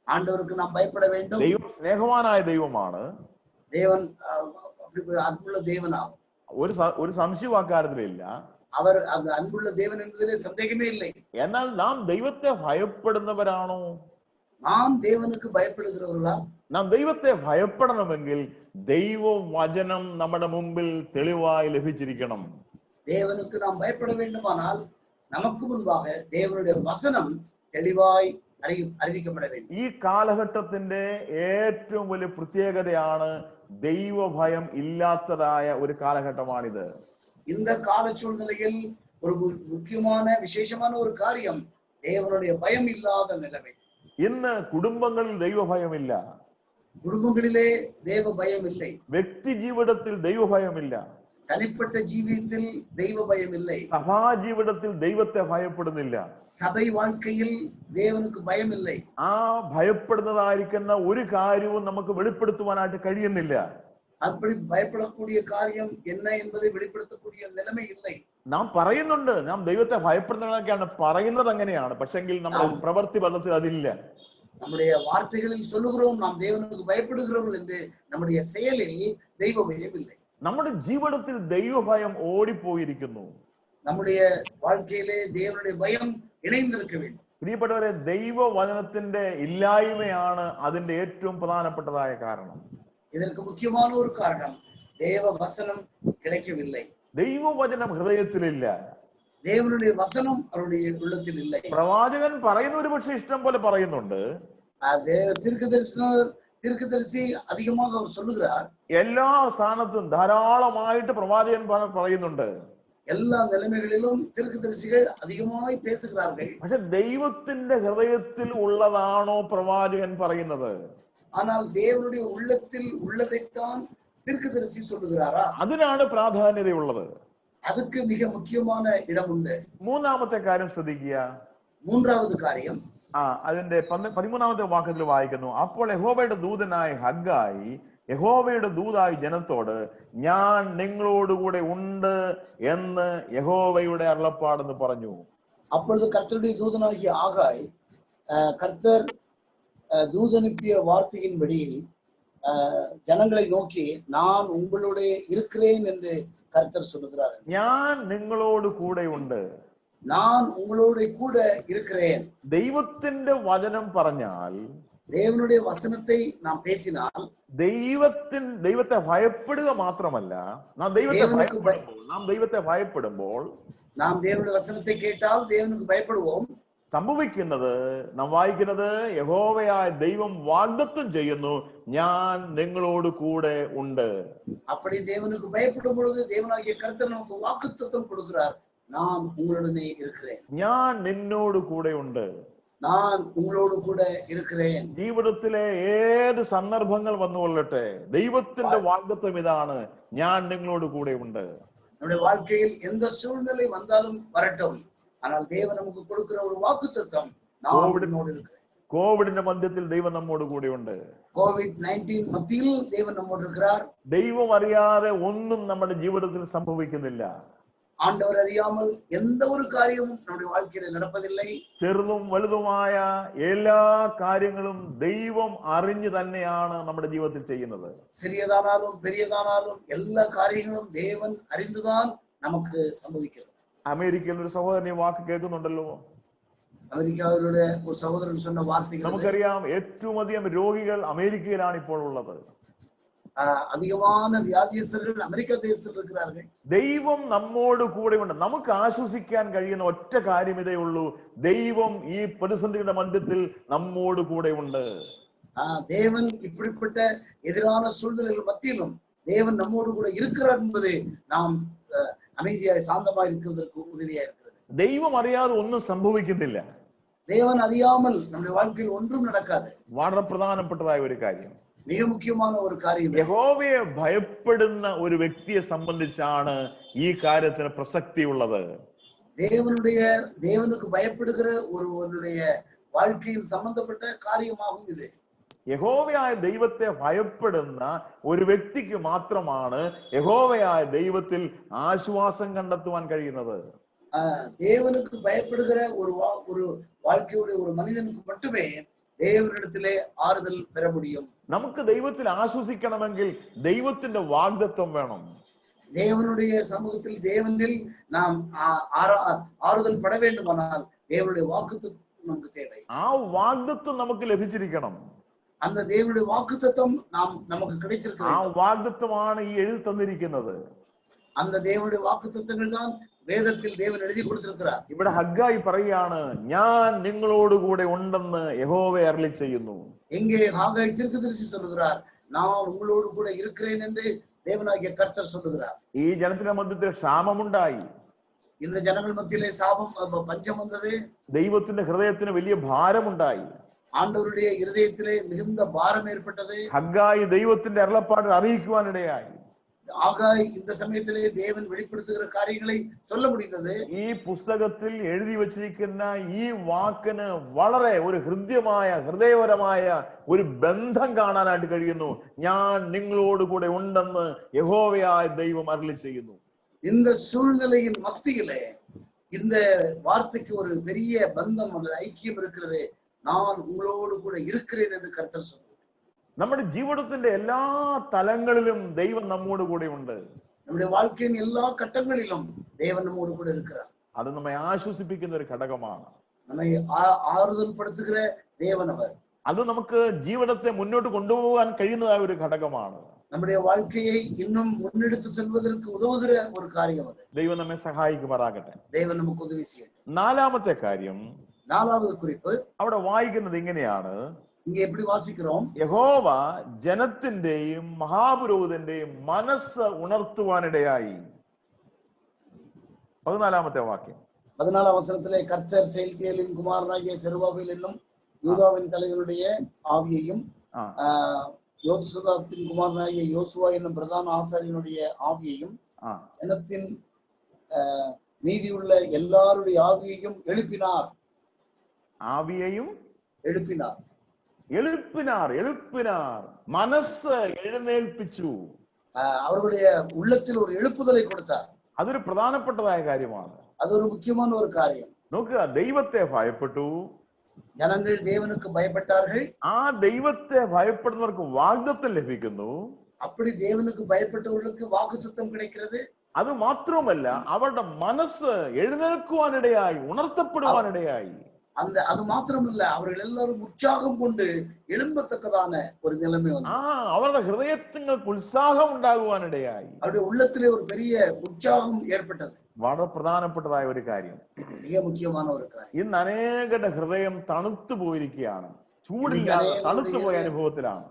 ஆண்டவருக்கு நாம் பயப்பட வேண்டும். ദൈവം സ്നേഹവാനായ ദൈവമാണ്. தேவன் அன்புள்ள தேவனாகும். ഒരു സംശയവും അക്കാര്യത്തിലില്ല. அவர் அந்த அன்புள்ள தேவன் என்பதிலே சந்தேகமே இல்லை. എന്നാൽ നാം ദൈവത്തെ ഭയപ്പെടുന്നവരാണോ? நாம் தேவனுக்கு பயப்படுகிறவர்களா? നാം ദൈവത്തെ ഭയപ്പെടണമെങ്കിൽ ദൈവവചനം നമ്മുടെ മുമ്പിൽ തെളിവായി ലഭിച്ചിരിക്കണം. தேவனுக்கு நாம் பயப்பட வேண்டுமானால் நமக்கு முன்பாக தேவனுடைய வசனம் தெளிவாய் அறிவிக்கப்பட வேண்டும். ഈ കാലഘട്ടത്തിന്റെ ഏറ്റവും വലിയ പ്രത്യേകതയാണ് ദൈവഭയം ഇല്ലാത്തതായ ഒരു കാലഘട്ടമാണിത്. இந்த கால சூழ்நிலையில் ஒரு முக்கியமான விசேஷமான ஒரு காரியம் தேவனுடைய பயம் இல்லாத நிலைமை. ഇന്ന് കുടുംബങ്ങളിൽ ദൈവഭയമില്ല, குடும்பங்களிலே தேவ பயம் இல்லை, വ്യക്തി ജീവിതത്തിൽ ദൈവഭയമില്ല, தனிப்பட்ட ஜீவியத்தில் தெய்வ பயம் இல்லை, സഭാ ജീവിതത്തിൽ ദൈവത്തെ ഭയപ്പെടുന്നില്ല. சபை வாழ்க்கையில் தேவனுக்கு பயம் இல்லை. ആ ഭയപ്പെടുന്നതായിരിക്കുന്ന ഒരു കാര്യവും നമുക്ക് വെളിപ്പെടുത്തുവാനായിട്ട് കഴിയുന്നില്ല. அப்படி பயப்படக்கூடிய காரியம் என்ன என்பதை வெளிப்படுத்தக்கூடிய நிலைமை இல்லை. നാം പറയുന്നുണ്ട്, നാം ദൈവത്തെ ഭയപ്പെടുന്നതൊക്കെയാണ് പറയുന്നത്, അങ്ങനെയാണ്. പക്ഷെങ്കിൽ നമ്മുടെ പ്രവൃത്തി പദത്തിൽ അതില്ല. நம்முடைய வார்த்தைகளில் சொல்லுகிறோம் நாம் தேவனுக்கு பயப்படுகிறோம் என்று, நம்முடைய செயலில் தெய்வ பயம் இல்லை. നമ്മുടെ ജീവിതത്തിൽ ദൈവഭയം ഓടിപ്പോയിരിക്കുന്നു. நம்முடைய வாழ்க்கையிலே தேவனுடைய பயம் இணைந்திருக்க வேண்டும். പ്രിയപ്പെട്ടവരെ, ദൈവവചനത്തിന്റെ ഇല്ലായ്മയാണ് അതിന്റെ ഏറ്റവും പ്രധാനപ്പെട്ടതായ കാരണം. இதற்கு முக்கியமான ஒரு காரணம் தேவ வசனம் கிடைக்கவில்லை. ദൈവവചനം ഹൃദയത്തിലില്ല, தேவனுடைய வசனம் அவருடைய உள்ளத்தில் இல்லை. പ്രവാചകൻ പറയുന്ന ഒരു പക്ഷെ ഇഷ്ടം പോലെ പറയുന്നുണ്ട്, தீர்க்கதரிசி அதிகமாக அவர் சொல்லுகிறார், എല്ലാ സ്ഥാനത്തും ധാരാളമായിട്ട് പ്രവാചകൻ പറയുന്നുണ്ട്, எல்லா நிலைமைகளிலும் தீர்க்கதரிசிகள் அதிகமாய் பேசுகிறார்கள். പക്ഷെ ദൈവത്തിന്റെ ഹൃദയത്തിൽ ഉള്ളതാണോ പ്രവാചകൻ പറയുന്നത്? ஆனால் தேவனுடைய உள்ளத்தில் உள்ளதைத்தான் தீர்க்கதரிசி சொல்லுகிறாரா? അതിനാണ് പ്രാധാന്യതയുള്ളത്. அதுக்கு மிக முக்கியமான இடம் உண்டு. മൂന്നാമത്തെ കാര്യം ശ്രദ്ധിക്കുക. மூன்றாவது காரியம் അതിന്റെ 13ാമത്തെ വാക്യത്തിൽ വായിക്കുന്നു, അപ്പോൾ യഹോവയുടെ ദൂതനായ ഹഗ്ഗായി യഹോവയുടെ ദൂതായി ജനത്തോട്, ഞാൻ നിങ്ങളോടുകൂടെ ഉണ്ട് എന്ന് യഹോവയുടെ അരുളപ്പാടെന്ന് പറഞ്ഞു. அப்பொழுது கர்த்தருடைய தூதனாகிய ஆகாய் கர்த்தர் தூதனுப்பிய வார்த்தையின்படி ஜனங்களை நோக்கி, நான் உங்களோட இருக்கிறேன் என்று கர்த்தர் சொல்லுகிறார். ഞാൻ നിങ്ങളോട് കൂടെ ഉണ്ട്, நான் உங்களோட கூட இருக்கிறேன். ദൈവത്തിന്റെ വചനം പറഞ്ഞാൽ, தேவனுடைய வசனத்தை நாம் பேசினால், ദൈവത്തെ ഭയപ്പെടുക മാത്രമല്ല, നാം ദൈവത്തെ ഭയപ്പെടുമ്പോൾ நாம் தேவனுடைய வசனத்தை கேட்டால் தேவனுக்கு பயப்படுவோம். സംഭവിക്കുന്നത്, നാം വായിക്കുന്നത്, യഹോവയായ ദൈവം വാഗ്ദത്തം ചെയ്യുന്നു, ഞാൻ നിങ്ങളോട് കൂടെ ഉണ്ട്. அப்படி தேவனுக்கு பயப்படும் பொழுது தேவனாகிய கர்த்தர் நமக்கு வாக்குத்தத்தம் கொடுக்கிறார், நான் உங்களுடனே இருக்கிறேன், ഞാൻ നിന്നോട് കൂടെ ഉണ്ട്, நான் உங்களோடு கூட இருக்கிறேன். ജീവിതത്തിലെ ഏത് സന്ദർഭങ്ങൾ വന്നുകൊള്ളട്ടെ, ദൈവത്തിന്റെ വാഗ്ദത്തം ഇതാണ്, ഞാൻ നിങ്ങളോട് കൂടെ ഉണ്ട്. நம்முடைய வாழ்க்கையில் எந்த சூழ்நிலை வந்தாலும் வரட்டும், ஆனால் தேவன் நமக்கு கொடுக்கிற ஒரு வாக்குத்தத்தம், நான் உங்களோடு இருக்கிறேன். കോവിഡിന്റെ മധ്യത്തിൽ ദൈവം നമ്മോട് കൂടെയുണ്ട്. COVID-19 മധ്യയിൽ ദൈവം നമ്മോട് இருக்கிறார். ദൈവം അറിയാതെ ഒന്നും നമ്മുടെ ജീവിതത്തിൽ സംഭവിക്കുന്നില്ല. ஆண்டவர் அறியாமல் எந்த ஒரு காரியமும் நம்முடைய வாழ்க்கையில் நடப்பதில்லை. ചെറുതും വലുതുമായ എല്ലാ കാര്യങ്ങളും ദൈവം അറിഞ്ഞു തന്നെയാണ് നമ്മുടെ ജീവിതത്തിൽ ചെയ്യുന്നത്. சிறியதானாலும் பெரியதானாலும் எல்லா காரியங்களும் தேவன் அறிந்துதான் நமக்கு சம்பவிக்கிறது. അമേരിക്കയിൽ ഒരു സഹോദരൻ ഈ വാക്ക് കേൾക്കുന്നുണ്ടല്ലോ. അമേരിക്കയിലൂടെ ഒരു സഹോദരൻ சொன்ன വാർത്തകൾ നമുക്കറിയാം, ഏറ്റവും അധികം രോഗികൾ അമേരിക്കയിലാണ് ഇപ്പോൾ ഉള്ളത്. அதிகமான வியாதியஸ்தர்கள் அமெரிக்க தேசத்தில் இருக்கிறார்கள். ദൈവം നമ്മോട് കൂടെ ഉണ്ട്. നമുക്ക് ആശ്വസിക്കാൻ കഴിയുന്ന ഒറ്റ കാര്യം ഇതേ ഉള്ളൂ, ദൈവം ഈ പ്രതിസന്ധിയുടെ മധ്യത്തിൽ നമ്മോട് കൂടെ ഉണ്ട്. தேவன் இப்படிப்பட்ட எதிரான சூழ்நிலைகள் மத்தியிலும் தேவன் நம்மோடு கூட இருக்கிறார் என்பது நாம் அமைதியாய் சாந்தமாய் இருக்கிறதற்கு உதவியா இருக்கிறது. ദൈവം അറിയാതെ ഒന്നും സംഭവിക്കുന്നില്ല. தேவன் அறியாமல் நம்முடைய வாழ்க்கையில் ஒன்றும் நடக்காது. വളരെ പ്രധാനപ്പെട്ടതായ ഒരു കാര്യം, மிக முக்கியமான ஒரு காரியம், യഹോവയെ ഭയപ്പെടുന്ന ഒരു വ്യക്തിയെ സംബന്ധിച്ചാണ് ഈ കാര്യത്തിന് പ്രസക്തി ഉള്ളത്. தேவனுக்கு பயப்படுகிற ஒருவனுடைய வாழ்க்கையில் சம்பந்தப்பட்ட காரியமாகும் இது. യഹോവയായ ദൈവത്തെ ഭയപ്പെടുന്ന ഒരു വ്യക്തിക്ക് മാത്രമാണ് യഹോവയായ ദൈവത്തിൽ ആശ്വാസം കണ്ടെത്തുവാൻ കഴിയുന്നത്. தேவனுக்கு பயப்படுகிற ஒரு வாழ்க்கையுடைய ஒரு மனிதனுக்கு மட்டுமே தேவனிடத்திலே ஆறுதல் பெற முடியும். നമുക്ക് ദൈവത്തിൽ ആശ്വസിക്കണമെങ്കിൽ ദൈവത്തിന്റെ വാഗ്ദത്തം വേണം. தேவனுடைய சமூகத்தில் தேவனில் நாம் ஆறுதல் பட வேண்டுமானால் தேவனுடைய வாக்குத்தத்தம் நமக்கு தேவை. ആ വാഗ്ദത്തം നമുക്ക് ലഭിച്ചിരിക്കണം. அந்த தேவனுடைய வாக்குத்தத்தம் நமக்கு ആ கிடைத்திருக்கிறது. വാഗ്ദത്തമാണ് ഈ എഴുതി തന്നിരിക്കുന്നത്. அந்த தேவனுடைய வாக்குத்தத்தங்கள் தான் വേദത്തിൽ ദേവൻ എഴുതി കൊടുത്തിരിக்கிறார். ഇവിടെ ഹഗ്ഗായി പറയാണ്, ഞാൻ നിങ്ങളോട് കൂടെ ഉണ്ടെന്ന് യഹോവ അരുളി ചെയ്യുന്നു. எங்கே ஹாகாய் தீர்க்கதரிசி சொல்லுகிறார், நான் உங்களோடு கூட இருக்கிறேன் என்று தேவனாகிய கர்த்தர் சொல்லுகிறார். ഈ ജനത്തിന്റെ മധ്യത്തിൽ ക്ഷാമമുണ്ടായി. இந்த ஜனங்கள் மத்தியிலே சாபம் பஞ்சம் வந்தது. ദൈവത്തിന്റെ ഹൃദയത്തിന് വലിയ ഭാരമുണ്ടായി. ஆண்டவருடைய இருதயத்திலே மிகுந்த பாரம் ஏற்பட்டது. ഹഗ്ഗായി ദൈവത്തിന്റെ അരുളപ്പാട് അറിയിക്കുവാനിടയായി. ஆகாய் இந்த சமயத்திலே தேவன் வெளிப்படுத்துகிற காரியங்களை சொல்ல முடிந்தது. ഈ പുസ്തകത്തിൽ എഴുതി വച്ചിരിക്കുന്ന ഈ വാക്കിന് വളരെ ഒരു ഹൃദയപരമായ ഒരു ബന്ധം കാണാനായിട്ട് കഴിയുന്നു. ഞാൻ നിങ്ങളോട് കൂടെ ഉണ്ടെന്ന് യഹോവയായ ദൈവം അരുളി ചെയ്യുന്നു. இந்த சூழ்நிலையின் மத்தியிலே இந்த வார்த்தைக்கு ஒரு பெரிய பந்தம் அல்லது ஐக்கியம் இருக்கிறது. நான் உங்களோடு கூட இருக்கிறேன் என்று கர்த்தர் சொல்லுகிறார். നമ്മുടെ ജീവിതത്തിന്റെ എല്ലാ തലങ്ങളിലും ദൈവം നമ്മോട് കൂടെ ഉണ്ട്. நம்முடைய வாழ்க்கையின் எல்லா கட்டங்களிலும் தேவன் நம்மோடு கூட இருக்கிறார். അത് നമ്മെ ആശ്വസിപ്പിക്കുന്ന ഒരു ഘടകമാണ്. நம்மை ஆறுதல் படுத்துகிற தேவன் அவர். അത് നമുക്ക് ജീവിതത്തെ മുന്നോട്ട് കൊണ്ടുപോകാൻ കഴിയുന്നതായ ഒരു ഘടകമാണ്. நம்முடைய வாழ்க்கையை இன்னும் முன்னெடுத்து செல்வதற்கு உதவுகிற ஒரு காரியம் அது. ദൈവം നമ്മെ സഹായിക്കുമാറാകട്ടെ. தேவன் நமக்கு உதவி செய்யட்டும். നാലാമത്തെ കാര്യം, நாலாவது குறிப்பு അവിടെ വായിക്കുന്നത് ഇങ്ങനെയാണ്. இங்க எப்படி வாசிக்கிறோம்? യഹോവ ജനത്തിന്റെയും മഹാപുരോഹിതന്റെയും മനസ്സ് ഉണർത്തുവാനിടയായി. 14ാമത്തെ വാക്യം. 14ஆம் வசனத்திலே கர்த்தர் செயல்தியலின் குமாரனாகிய செருபாபேல் என்னும் யூதாவின் தலைவனுடைய ஆவியையும் யோசுவாவின் குமாரனாகிய யோசுவா என்னும் பிரதான ஆசாரியனுடைய ஆவியையும் ஜனத்தின் மீதியுள்ள எல்லாருடைய ஆவியையும் எழுப்பினார். ആവിയെയും எழுப்பினார். മനസ്സ് എഴുന്നേൽപ്പിച്ചു. அவர்களுடைய உள்ளத்தில் ஒரு எழுப்புதலை கொடுத்தார். അതൊരു പ്രധാനപ്പെട്ടതായ കാര്യമാണ്. அது ஒரு முக்கியமான ஒரு காரியம். നോക്കുക, ദൈവത്തെ ഭയപ്പെട്ടു. ஜனங்கள் தேவனுக்கு பயப்பட்டார்கள். ആ ദൈവത്തെ ഭയപ്പെടുന്നവർക്ക് വാഗ്ദത്തം ലഭിക്കുന്നു. அப்படி தேவனுக்கு பயப்பட்டவர்களுக்கு வாக்குத்தத்தம் கிடைக்கிறது. അത് മാത്രമല്ല, അവരുടെ മനസ്സ് എഴുന്നേൽക്കുവാനിടയായി, ഉണർത്തപ്പെടുവാനിടയായി. அது மாத்திரமல்ல, அவர்கள் எல்லாரும் உற்சாகம் கொண்டு எழும்பத்தக்கதான ஒரு நிலைமை வந்து അവരുടെ ഹൃദയങ്ങൾക്ക് ഉത്സാഹം ഉണ്ടാകുവാനിടയായി. அவருடைய உள்ளத்திலே ஒரு பெரிய உற்சாகம் ஏற்பட்டது. വളരെ പ്രധാനപ്പെട്ടതായ ഒരു കാര്യം, மிக முக்கியமான ஒரு காரியம். ഇന്ന് അനേകരുടെ ഹൃദയം തണുത്തു പോയിരിക്കുകയാണ്. ചൂടില്ലാതെ തണുത്തുപോയ അനുഭവത്തിലാണ്.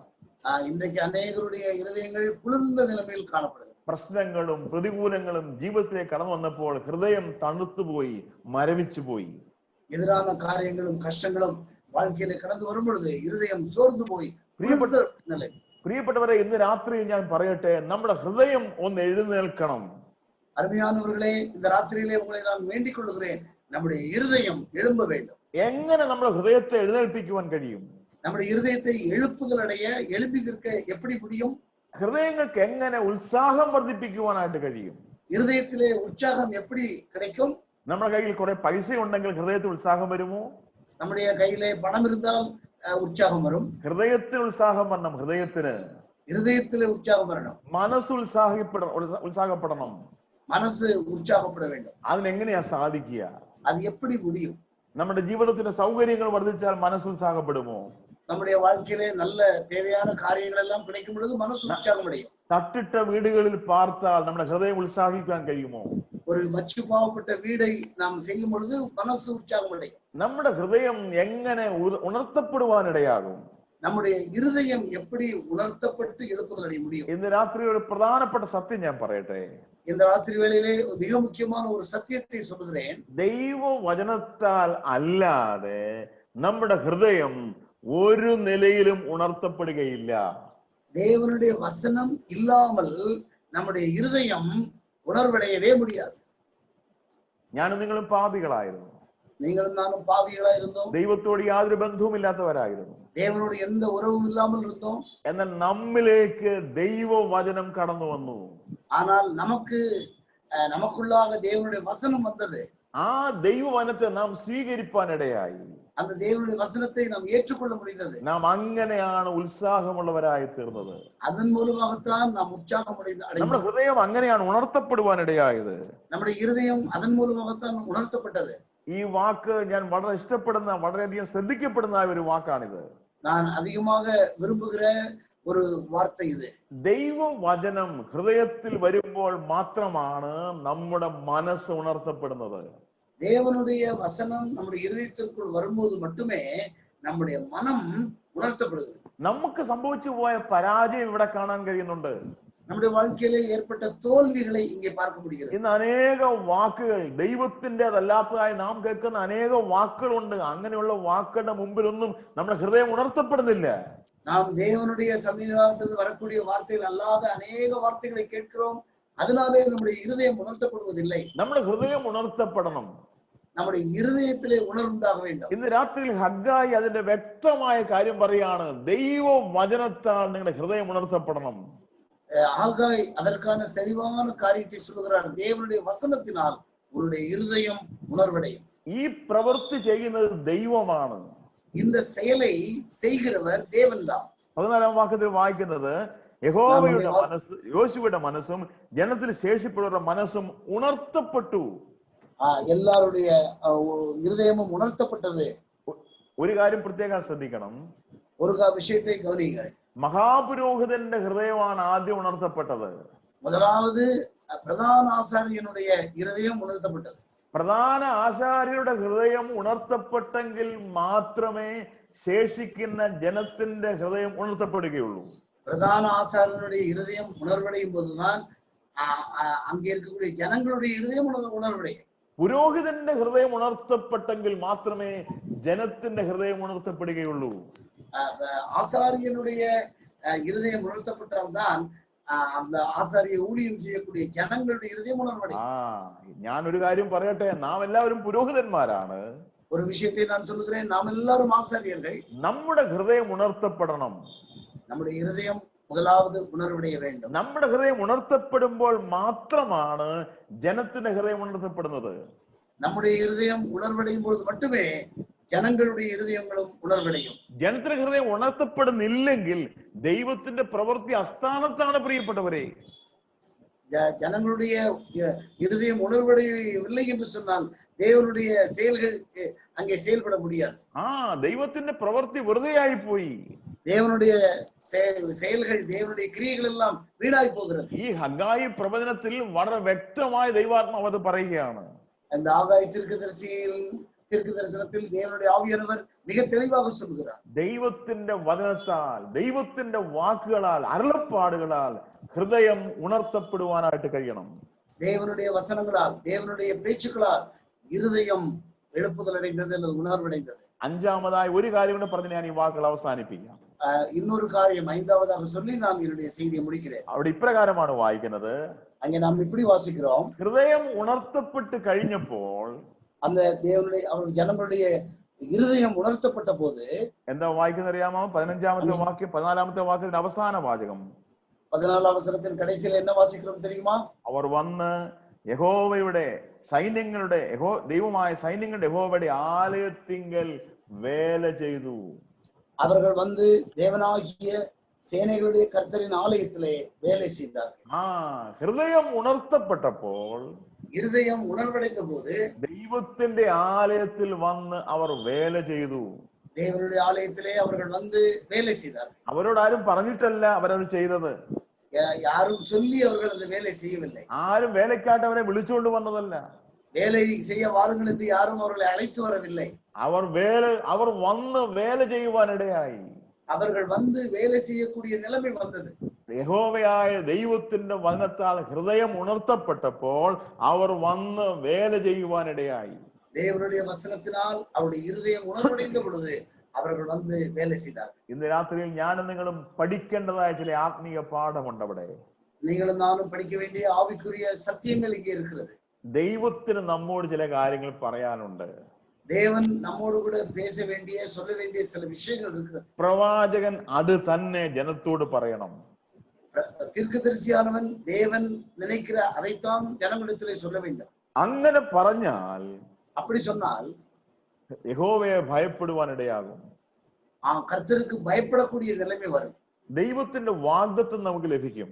இன்றைக்கு அநேகருடைய இருதயங்கள் குளிர்ந்த நிலைமையில் காணப்படுகிறது. പ്രശ്നങ്ങളും പ്രതികൂലങ്ങളും ജീവിതത്തിലേക്ക് കടന്നു വന്നപ്പോൾ ഹൃദയം തണുത്തുപോയി, മരവിച്ചു പോയി. எதிரான காரியங்களும் கஷ்டங்களும் வாழ்க்கையில கடந்து வரும் பொழுது இருதயம் சோர்ந்து போய் நிலை. പ്രിയപ്പെട്ടവരെ, ഇന്ന് രാത്രി ഞാൻ പറയട്ടെ, നമ്മുടെ ഹൃദയം ഒന്ന് എഴുന്നേൽക്കണം. அருமையானவர்களே, இந்த ராத்திரியிலே உங்களை நான் வேண்டிக் கொள்கிறேன், நம்முடைய இருதயம் எழும்ப வேண்டும். എങ്ങനെ നമ്മുടെ ഹൃദയത്തെ എഴുന്നേൽപ്പിക്കുവാൻ കഴിയും? நம்முடைய இருதயத்தை எழுப்புதல் அடைய எழுப்பிதிருக்க எப்படி முடியும்? ഹൃദയങ്ങൾക്ക് എങ്ങനെ ഉത്സാഹം വർദ്ധിപ്പിക്കുവാനായിട്ട് കഴിയും? இருதயத்திலே உற்சாகம் எப்படி கிடைக்கும்? നമ്മുടെ കയ്യിൽ കുറെ പൈസ ഉണ്ടെങ്കിൽ ഹൃദയത്തിൽ ഉത്സാഹം വരുമോ? நம்முடைய கையிலே பணம் இருந்தால் உற்சாகம் வரும். ഹൃദയത്തിൽ ഉത്സാഹം വരണം. இருதயத்திலே உற்சாகம் வரணும். മനസ്സ് ഉത്സാഹപ്പെടണം. மனசு உற்சாகப்பட வேண்டும். അതിനെങ്ങനെയാ സാധിക്കുക? அது எப்படி முடியும்? നമ്മുടെ ജീവിതത്തിന്റെ സൗകര്യങ്ങൾ വർദ്ധിച്ചാൽ മനസ്സ് ഉത്സാഹപ്പെടുമോ? நம்முடைய வாழ்க்கையிலே நல்ல தேவையான காரியங்கள் எல்லாம் கிடைக்கும் பொழுது மனசு உற்சாகம் அடையும். തട്ടിട്ട വീടുകളിൽ പാർത്താൽ നമ്മുടെ ഹൃദയം ഉത്സാഹിക്കാൻ കഴിയുമോ? ஒரு மச்சு பாவப்பட்ட வீடை நாம் செய்யும் பொழுது மனசு உற்சாகம் அடையும். നമ്മുടെ ഹൃദയം എങ്ങനെ ഉണർത്തപ്പെടുവാനിടയാകും? நம்முடைய இருதயம் எப்படி உணர்த்தப்பட்டு எழுப்புதல் அடைய முடியும்? ഇന്ന് രാത്രി ഒരു പ്രധാനപ്പെട്ട സത്യം ഞാൻ പറയട്ടെ. இந்த ராத்திரி வேளையிலே மிக முக்கியமான ஒரு சத்தியத்தை சொல்லுகிறேன். ദൈവ വചനത്താൽ അല്ലാതെ നമ്മുടെ ഹൃദയം ഒരു നിലയിലും ഉണർത്തപ്പെടുകയില്ല. தேவனுடைய வசனம் இல்லாமல் நம்முடைய இருதயம் உணர்வடையவே முடியாது. ഞാനും നിങ്ങളും പാപികളായിരുന്നു. நீங்களும் நானும் பாவிகளா இருந்தோம். ദൈവത്തോട് യാതൊരു ബന്ധവുമില്ലാത്തവരായിരുന്നു. தேவனோடு எந்த உறவும் இல்லாமல் இருந்தோம். എന്നാൽ നമ്മിലേക്ക് ദൈവവചനം കടന്നു വന്നു. ஆனால் நமக்குள்ளாக தேவனுடைய வசனம் வந்தது. ആ ദൈവവചനത്തെ നാം സ്വീകരിപ്പാനിടയായി. அந்த தேவனுடைய வசனத்தை நாம் ஏற்றுக்கொள்ள முடிந்தது. നാം അങ്ങനെയാണ് ഉത്സാഹമുള്ളവരായി തീർന്നത്. அதன் மூலமாகத்தான் நாம் உற்சாகம் നമ്മുടെ அடைந்தோம். ഹൃദയം അങ്ങനെയാണ് ഉണർത്തപ്പെടുവാൻ ഇടയായത്. നമ്മുടെ இருதயம் அதன் மூலமாகத்தான் உணர்த்தப்பட்டது. ഈ വാക്ക് ഞാൻ വളരെ ഇഷ്ടപ്പെടുന്ന, വളരെയധികം ശ്രദ്ധിക്കപ്പെടുന്ന ഒരു വാക്കാണിത്. நான் அதிகமாக விரும்புகிற ஒரு வார்த்தை இது. ദൈവവചനം ഹൃദയത്തിൽ വരുമ്പോൾ മാത്രമാണ് നമ്മുടെ മനസ്സ് ഉണർത്തപ്പെടുന്നത്. தேவனுடைய வசனம் நம்முடைய இருதயத்திற்குள் வரும்போது மட்டுமே நம்முடைய மனம் உணர்த்தப்படுகிறது. നമുക്ക് സംഭവിച്ചു പോയ പരാജയം ഇവിടെ കാണാൻ കഴിയുന്നുണ്ട്. நம்முடைய வாழ்க்கையிலே ஏற்பட்ட தோல்விகளை இங்கே பார்க்க முடிகிறது. ഇന്ന് അനേക വാക്കുകൾ ദൈവത്തിൻ്റെതല്ലാത്തതായി നാം കേൾക്കുന്ന അനേക വാക്കുകളുണ്ട്. അങ്ങനെയുള്ള വാക്കുകളുടെ മുമ്പിലൊന്നും നമ്മുടെ ഹൃദയം ഉണർത്തപ്പെടുന്നില്ല. நாம் தேவனுடைய சன்னிதானத்திலிருந்து வரக்கூடிய வார்த்தைகள் அல்லாத அநேக வார்த்தைகளை கேட்கிறோம். அதனாலே நம்முடைய இருதயம் உணர்த்தப்படுவதில்லை. നമ്മുടെ ഹൃദയം ഉണർത്തപ്പെടണം. நம்முடைய இருதயத்திலே உணர்வுண்டாக வேண்டும். ഇന്ന് രാത്രിയിൽ ഹഗ്ഗായി അതിന്റെ വ്യക്തമായ കാര്യം പറയാണ്, ദൈവവചനത്താൽ നിങ്ങളുടെ ഹൃദയം ഉണർത്തപ്പെടണം. ஆகாய் அதற்கான தெளிவான காரியத்தை சொல்லுகிறார். தேவனுடைய வசனத்தினால் உன்னுடைய இருதயம் உணர்வடையும். ഈ പ്രവൃത്തി ചെയ്യുന്നത് ദൈവമാണ്. இந்த செயலை செய்கிறவர் தேவன்தான். 14 വാക്യത്തിൽ വായിക്കുന്നത്, യഹോവയുടെ മനസ്സ്, യോശുവയുടെ മനസ്സും ജനത്തിൽ ശേഷിപ്പുള്ളവരുടെ മനസ്സും ഉണർത്തപ്പെട്ടു. எல்லாருடைய இருதயமும் உணர்த்தப்பட்டது. ഒരു കാര്യം പ്രത്യേകം ശ്രദ്ധിക്കണം. ஒரு விஷயத்தை கவனியுங்கள். മഹാപുരോഹിതന്റെ ഹൃദയമാണ് ആദ്യം ഉണർത്തപ്പെട്ടത്. முதலாவது பிரதான ஆசாரியனுடைய இருதயம் உணர்த்தப்பட்டது. പ്രധാന ആചാര്യരുടെ ഹൃദയം ഉണർത്തപ്പെട്ടെങ്കിൽ മാത്രമേ ശേഷിക്കുന്ന ജനത്തിന്റെ ഹൃദയം ഉണർത്തപ്പെടുകയുള്ളൂ. பிரதான ஆசாரியனுடைய இருதயம் உணர்வடையும் போதுதான் அங்கே இருக்கக்கூடிய ஜனங்களுடைய இருதயம் உணர்வடையும். പുരോഹിതന്റെ ഹൃദയം ഉണർത്തപ്പെട്ടെങ്കിൽ മാത്രമേ ജനത്തിന്റെ ഹൃദയം ഉണർത്തപ്പെടുകയുള്ളൂ. ஆசாரியனுடைய இருதயம் உணர்த்தப்பட்டால்தான் அந்த ஆசாரிய ஊழியம் செய்யக்கூடிய ஜனங்களுடைய இருதயம் உணர்வடையும். ഞാൻ ഒരു കാര്യം പറയട്ടെ, നാം എല്ലാവരും പുരോഹിതന്മാരാണ്. ஒரு விஷயத்தை நான் சொல்லுகிறேன், நாம் எல்லாரும் ஆசாரியர்கள். നമ്മുടെ ഹൃദയം ഉണർത്തപ്പെടണം. நம்முடைய இருதயம் முதலாவது உணர்வடைய வேண்டும். നമ്മുടെ ഹൃദയം ഉണർത്തപ്പെടുമ്പോൾ മാത്രമാണ് ജനത്തിന്റെ ഹൃദയം ഉണർത്തപ്പെടുന്നത്. நம்முடைய இருதயம் உணர்வடையும் பொழுது மட்டுமே ജനങ്ങളുടെ ഇരുദയങ്ങളും ഉണർവടയും. ജനത്തിന്റെ ഹൃദയം ഉണർത്തപ്പെടുന്നില്ലെങ്കിൽ ദൈവത്തിന്റെ പ്രവൃത്തി അസ്ഥാനത്താണ് പ്രിയപ്പെട്ടവരെ. ஜனங்களுடைய இருதயம் உணர்வடையவில்லை என்று சொன்னால் தேவனுடைய செயல்கள் அங்கே செயல்பட முடியாது. ദൈവത്തിന്റെ പ്രവൃത്തി വെറുതെയായി പോയി. தேவனுடைய செயல்கள், தேவனுடைய கிரியைகள் எல்லாம் வீணாய் போகிறது. ഈ ഹഗ്ഗായി പ്രവചനത്തിൽ വളരെ വ്യക്തമായി ദൈവാത്മാവ് അത് പറയുകയാണ്. அந்த ஆகாய் தீர்க்க தரிசனத்தில் தேவனுடைய ஆவியானவர் மிக தெளிவாக சொல்கிறார். ദൈവത്തിന്റെ വചനത്താൽ, ദൈവത്തിന്റെ വാക്കുകളാൽ, അരുളപ്പാടുകളാൽ ഹൃദയം ഉണർത്തപ്പെടുവാനായിട്ട് കഴിയണം. தேவனுடைய வசனங்களால், தேவனுடைய பேச்சுக்களால் இருதயம் எழுப்புதல் அடைந்தது அல்லது உணர்வடைந்தது. അഞ്ചാമതായി ഒരു കാര്യം കൂടെ പറഞ്ഞ് ഞാൻ ഈ വാക്കുകൾ അവസാനിപ്പിക്കാം. இன்னொரு காரியம் ஐந்தாவதாக சொல்லி நான் என்னுடைய செய்தியை முடிக்கிறேன். അവിടെ ഇപ്രകാരമാണ് വായിക്കുന്നത്. அங்கே நாம் இப்படி வாசிக்கிறோம். ഹൃദയം ഉണർത്തപ്പെട്ട് കഴിഞ്ഞപ്പോൾ, அந்த தேவனுடைய அவருடைய ஜனங்களுடைய இருதயம் உணர்த்தப்பட்ட போது എന്താ വായിക്കുന്നത് അറിയാമോ? 15-ാമത്തെ വാക്യം, 14-ാമത്തെ വാക്യത്തിന്റെ അവസാന വാചകം. 14-ാം വചനത്തിന്റെ കടയിലെ என்ன வாசிக்கிறோம் தெரியுமா? അവർ വന്ന് യഹോവയുടെ സൈന്യങ്ങളുടെ ദൈവമായ സൈന്യങ്ങളുടെ യഹോവയുടെ ആലയത്തിങ്കൽ വേല ചെയ്തു. அவர்கள் வந்து தேவனாகிய சேனைகளுடைய கர்த்தரின் ஆலயத்திலே வேலை செய்தார்கள். ഹൃദയം ഉണർത്തപ്പെട്ടപ്പോൾ, இருதயம் உணர்வடைந்த போது ദൈവത്തിന്റെ ആലയത്തിൽ വന്ന് അവർ വേല ചെയ്തു. தேவனுடைய ஆலயத்திலே அவர்கள் வந்து வேலை செய்தார்கள். അവരോട് ആരും പറഞ്ഞിട്ടല്ല അവരത് ചെയ്തത്. யாரும் சொல்லி அவர்கள் அந்த வேலை செய்யவில்லை. ആരും വേലക്കായിട്ട് അവരെ വിളിച്ചുകൊണ്ട് വന്നതല്ല. வேலை செய்ய வாருங்கள் என்று யாரும் அவர்களை அழைத்து வரவில்லை. അവർ വന്ന് വേല ചെയ്യുവാനിടയായി. அவர்கள் வந்து வேலை செய்யக்கூடிய நிலைமை வந்தது. യഹോവയായ ദൈവത്തിന്റെ വചനത്താൽ ഹൃദയം ഉണർത്തപ്പെട്ടപ്പോൾ അവർ വന്ന് വേല ചെയ്യുവാനിടയായി. தேவனுடைய வசனத்தினால் அவருடைய இருதயம் உணர்வடைந்த பொழுது அவர்கள் வந்து வேலை செய்தார்கள். ഇന്ന് രാത്രിയിൽ ഞാനും നിങ്ങളും പഠിക്കേണ്ടതായ ചില ആത്മീയ പാഠമുണ്ട് അവിടെ. நீங்களும் நானும் படிக்க வேண்டிய ஆவிக்குரிய சத்தியங்கள் இங்கே இருக்கிறது. ദൈവത്തിന് നമ്മോട് ചില കാര്യങ്ങൾ പറയാനുണ്ട്. தேவன் நம்மோடு கூட பேச வேண்டிய, சொல்ல வேண்டிய சில விஷயங்கள் இருக்கிறது. പ്രവാചകൻ അത് തന്നെ ജനത്തോട് പറയണം. தீர்க்கதரிசியானவன் தேவன் நினைக்கிற அதைத்தான் ஜனங்களிடத்திலே சொல்ல வேண்டும். അങ്ങനെ പറഞ്ഞാൽ, அப்படி சொன்னால் യഹോവയെ ഭയപ്പെടുവാൻ ഇടയാകും. கர்த்தருக்கு பயப்படக்கூடிய நிலைமை வரும். ദൈവത്തിന്റെ വാഗ്ദത്തം നമുക്ക് ലഭിക്കും.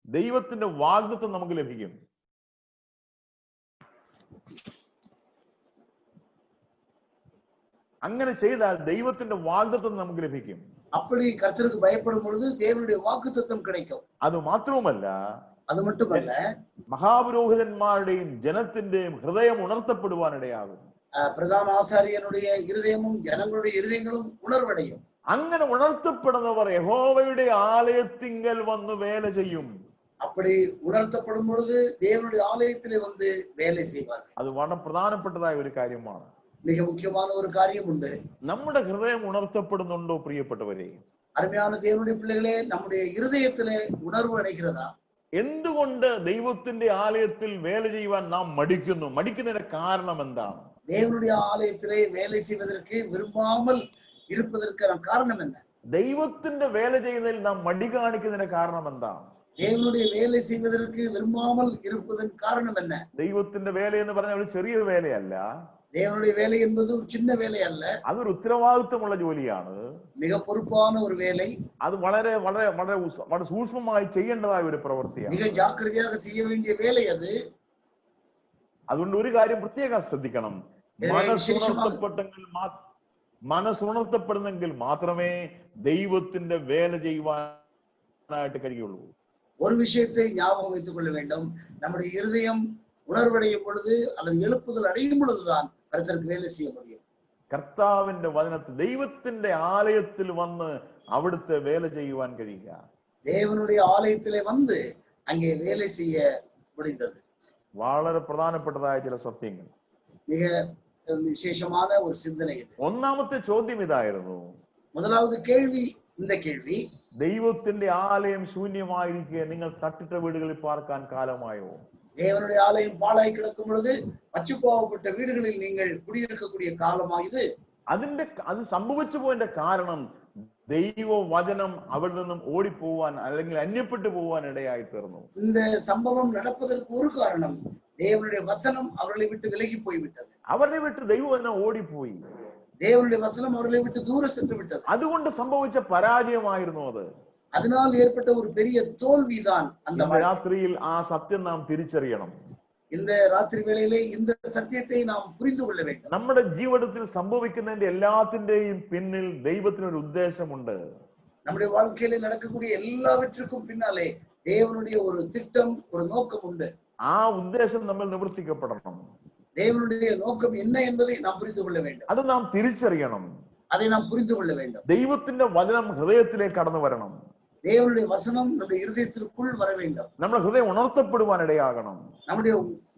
ദൈവത്തിന്റെ വാഗ്ദത്തം നമുക്ക് ലഭിക്കും. അങ്ങനെ ചെയ്താൽ ദൈവത്തിന്റെ വാഗ്ദത്തം നമുക്ക് ലഭിക്കും. அப்படி கர்த்தருக்கு பயப்படும் பொழுது தேவனுடைய வாக்குத்தத்தம் கிடைக்கும். അത് മാത്രവുമല്ല, அது மட்டுமல்ல, മഹാപുരോഹിതന്മാരുടെയും ജനത്തിന്റെയും ഹൃദയം ഉണർത്തപ്പെടുവാനിടയാകും. பிரதான ஆசாரியனுடைய இருதயமும் ஜனங்களுடைய இருதயங்களும் உணர்வடையும். അങ്ങനെ ഉണർത്തപ്പെടുന്നവർ യഹോവയുടെ ആലയത്തിങ്കൽ വന്ന് വേല ചെയ്യും. அப்படி உணர்த்தப்படும் பொழுது தேவனுடைய ஆலயத்திலே வந்து வேலை செய்வார். അത് വളരെ പ്രധാനപ്പെട്ടതായ ഒരു കാര്യമാണ്. மிக முக்கியமான ஒரு காரியம் உண்டு. നമ്മുടെ ഹൃദയം ഉണർത്തപ്പെടുന്നുണ്ടോ പ്രിയപ്പെട്ടവരെ? அருமையான தேவனுடைய பிள்ளைகளே, நம்முடைய இருதயத்திலே உணர்வு அடைகிறதா? എന്തുകൊണ്ട് ദൈവത്തിന്റെ ആലയത്തിൽ വേല ചെയ്യുവാൻ നാം മടിക്കുന്നു? മടിക്കുന്നതിന്റെ കാരണം എന്താണ്? தேவனுடைய ஆலயத்திலே வேலை செய்வதற்கு விரும்பாமல் இருப்பதற்கான காரணம் என்ன? ദൈവത്തിന്റെ വേല ചെയ്യുന്നതിൽ നാം മടി കാണിക്കുന്നതിന്റെ കാരണം എന്താണ്? தேவனுடைய வேலை செய்வதற்கு விரும்பாமல் இருப்பதன் காரணம் என்ன? ദൈവത്തിന്റെ വേല എന്ന് പറഞ്ഞാൽ ഒരു ചെറിയ വേലയല്ല. தேவனுடைய வேலை என்பது ஒரு சின்ன வேலை அல்ல. അതൊരു ഉത്തരവാദിത്വമുള്ള ജോലിയാണ്. மிக பொறுப்பான ஒரு வேலை. അത് വളരെ വളരെ വളരെ വളരെ സൂക്ഷ്മമായി ചെയ്യേണ്ടതായ ഒരു പ്രവൃത്തിയാണ്. மிக ஜாக்கிரதையாக செய்ய வேண்டிய வேலை அது. അതുകൊണ്ട് ഒരു കാര്യം പ്രത്യേകം ശ്രദ്ധിക്കണം. മനസ്സുണർത്തപ്പെടുന്നെങ്കിൽ മാത്രമേ ദൈവത്തിന്റെ വേല ചെയ്യുവാനായിട്ട് കഴിയുള്ളൂ. ஒரு விஷயத்தை ஞாபகம் வைத்துக் கொள்ள வேண்டும். நம்முடைய இருதயம் உணர்வடையும் பொழுது அல்லது எழுப்புதல் அடையும் பொழுதுதான் கர்த்தருக்கு வேலை செய்ய முடியும். കർത്താവിന്റെ വചനത്തിൽ ദൈവത്തിന്റെ ആലയത്തിൽ വന്ന് അവിടുത്തെ വേല ചെയ്യുവാൻ കഴിയുക. தேவனுடைய ஆலயத்திலே வந்து அங்கே வேலை செய்ய முடிந்தது. വളരെ പ്രധാനപ്പെട്ടതായ ചില സത്യങ്ങൾ. மிக விசேஷமான ஒரு சிந்தனை இது. ഒന്നാമത്തെ ചോദ്യം ഇതായിരുന്നു. முதலாவது கேள்வி இந்த கேள்வி, ദൈവത്തിന്റെ ആലയം ശൂന്യമായിരിക്കെ നിങ്ങൾ തട്ടിട്ട വീടുകളിൽ പാർക്കാൻ കാലമായോ? தேவனுடைய ஆலயம் பாழாய் கிடக்கும் பொழுது பச்சுப்பாவப்பட்ட வீடுகளில் நீங்கள் குடியிருக்கக்கூடிய காலமா இது? അത് സംഭവിച്ചു പോയതിന്റെ കാരണം ദൈവ വചനം അവിടെ നിന്നും ഓടിപ്പോവാൻ അല്ലെങ്കിൽ അന്യപ്പെട്ടു പോവാൻ ഇടയായി തീർന്നു. இந்த சம்பவம் நடப்பதற்கு ஒரு காரணம், தேவனுடைய வசனம் அவர்களை விட்டு விலகி போய்விட்டது. അവരെ വിട്ട് ദൈവവചനം ഓടിപ്പോയി. தேவனுடைய வசனம் அவர்களை விட்டு தூர சென்று விட்டது. അതുകൊണ്ട് സംഭവിച്ച പരാജയമായിരുന്നു അത്. அதனால் ஏற்பட்ட ஒரு பெரிய தோல்விதான் அந்த രാത്രിയിൽ ആ സത്യം നാം തിരിച്ചറിയണം. இந்த ராத்திரி வேளையிலே இந்த சத்தியத்தை நாம் புரிந்து கொள்ள வேண்டும். നമ്മുടെ ജീവിതത്തിൽ സംഭവിക്കുന്നതിന്റെ എല്ലാത്തിന്റെയും പിന്നിൽ ദൈവത്തിന് ഒരു ഉദ്ദേശമുണ്ട്. நம்முடைய வாழ்க்கையில நடக்கக்கூடிய எல்லாவற்றுக்கும் பின்னாலே தேவனுடைய ஒரு திட்டம், ஒரு நோக்கம் உண்டு. ആ ഉദ്ദേശം നമ്മൾ നിവർത്തിക്കപ്പെടണം. தேவனுடைய நோக்கம் என்ன என்பதை நாம் புரிந்து கொள்ள வேண்டும். അത് നാം തിരിച്ചറിയണം. அதை நாம் புரிந்து கொள்ள வேண்டும். ദൈവത്തിന്റെ വചനം ഹൃദയത്തിലേക്ക് കടന്നു വരണം. தேவனுடைய வசனம் நம்முடைய இருதயத்திற்குள் வர வேண்டும். നമ്മുടെ ഹൃദയം ഉണർത്തപ്പെടുവാൻ ഇടയാകണം. நம்முடைய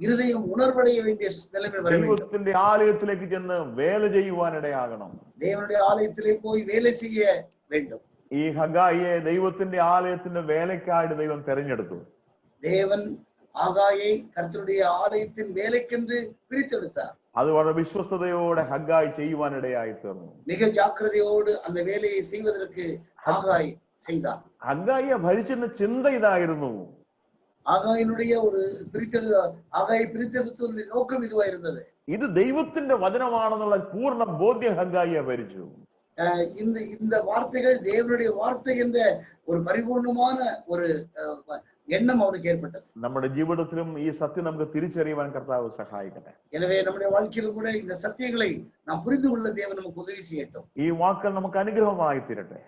இருதயம் உணர்வடைய வேண்டிய நிலைமை வர வேண்டும். ദൈവത്തിന്റെ ആലയത്തിലേക്ക് ചെന്ന് വേല ചെയ്യുവാൻ ഇടയാകണം. தேவனுடைய ஆலயத்திலே போய் வேலை செய்ய வேண்டும். ഈ ഹഗായിയെ ദൈവത്തിന്റെ ആലയത്തിന്റെ വേലയ്ക്കായിട്ട് ദൈവം തെരഞ്ഞെടുത്തു. தேவன் ஆகாயை கர்த்தருடைய ஆலயத்தின் வேலைக்கென்று பிரித்தெடுத்தார். അത് വളരെ വിശ്വസ്തയോടെ ഹഗായി ചെയ്യുവാൻ ഇടയായി തീർന്നു. மிக ஜாக்கிரதையோடு அந்த வேலையை செய்வதற்கு ஆகாய் செய்தான். ഹഗായിയെ ഭരിച്ചിരുന്ന ചിന്ത ഇതായിരുന്നു. ஆகாயினுடைய ஒரு ஆகாயை பிரித்தெடுத்ததுடைய நோக்கம் இதுவா இருந்தது. ഇത് ദൈവത്തിന്റെ വചനമാണെന്നുള്ള പൂർണ്ണ ബോധ്യം ഹഗായിയെ ഭരിച്ചു. இந்த வார்த்தைகள் தேவனுடைய வார்த்தை என்ற ஒரு பரிபூர்ணமான ஒரு எண்ணம் அவனுக்கு ஏற்பட்டது. നമ്മുടെ ജീവിതത്തിലും ഈ സത്യം നമുക്ക് തിരിച്ചറിയുവാൻ കർത്താവ് സഹായിക്കട്ടെ. எனவே நம்முடைய வாழ்க்கையிலும் கூட இந்த சத்தியங்களை நாம் புரிந்து கொள்ள தேவன் நமக்கு உதவி செய்யட்டும். ഈ വാക്കുകൾ നമുക്ക് അനുഗ്രഹമായി തീരട്ടെ.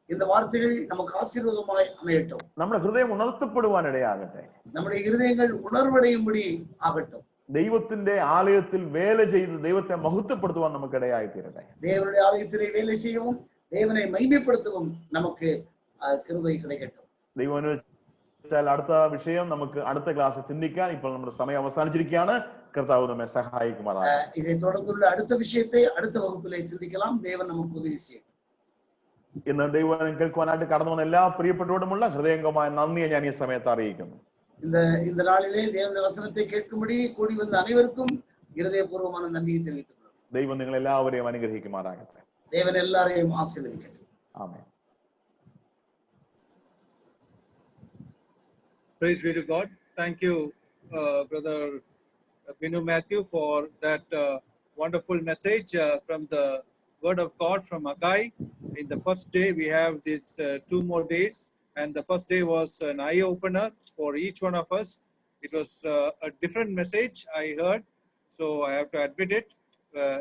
இந்த வார்த்தைகள் நமக்கு ஆசீர்வாதமாய் அமையட்டும். നമ്മുടെ ഹൃദയം ഉണർത്തപ്പെടുവാൻ ഇടയാകട്ടെ. நம்முடைய இருதயங்கள் உணர்வடையும்படி ஆகட்டும். ദൈവത്തിന്റെ ആലയത്തിൽ വേല ചെയ്ത് ദൈവത്തെ മഹത്വപ്പെടുത്തുവാൻ നമുക്ക് ഇടയായി തീരട്ടെ. தேவனுடைய ஆலயத்திலே வேலை செய்யவும் தேவனை மகிமைப்படுத்தவும் நமக்கு கிருபை கிடைக்கட்டும். ദൈവം അനുവദിച്ചാൽ അടുത്ത വിഷയം നമുക്ക് അടുത്ത ക്ലാസ് ചിന്തിക്കാൻ ഇപ്പോൾ നമ്മുടെ സമയം അവസാനിച്ചിരിക്കുകയാണ്. കർത്താവ് നമ്മെ സഹായിക്കുമാറാകട്ടെ. இதை தொடர்ந்துள்ள அடுத்த விஷயத்தை அடுத்த வகுப்பிலே சிந்திக்கலாம். தேவன் நமக்கு உதவி செய்யும். ഇന്ന് ദൈവം കേൾക്കുവാനായിട്ട് കടന്നു വന്ന എല്ലാ പ്രിയപ്പെട്ടവരോടുമുള്ള ഹൃദയംഗമായ നന്ദിയെ ഞാൻ ഈ സമയത്ത് അറിയിക്കുന്നു. இந்த நாளிலே தேவனுடைய வசனத்தை கேட்கும்படி கூடி வந்த அனைவருக்கும் இருதயபூர்வமான நன்றியை தெரிவித்துக் கொள்கிறேன். ദൈവം നിങ്ങൾ എല്ലാവരെയും അനുഗ്രഹിക്കുമാറാകട്ടെ. தேவன் எல்லாரையும் ஆசீர்வதிக்கட்டும். ആമേൻ. Praise be to God. Thank you, Brother Binu Matthew, for that wonderful message from the Word of God from Haggai. In the first day, we have these 2 more days, and the first day was an eye opener for each one of us. It was a different message I heard, so I have to admit it.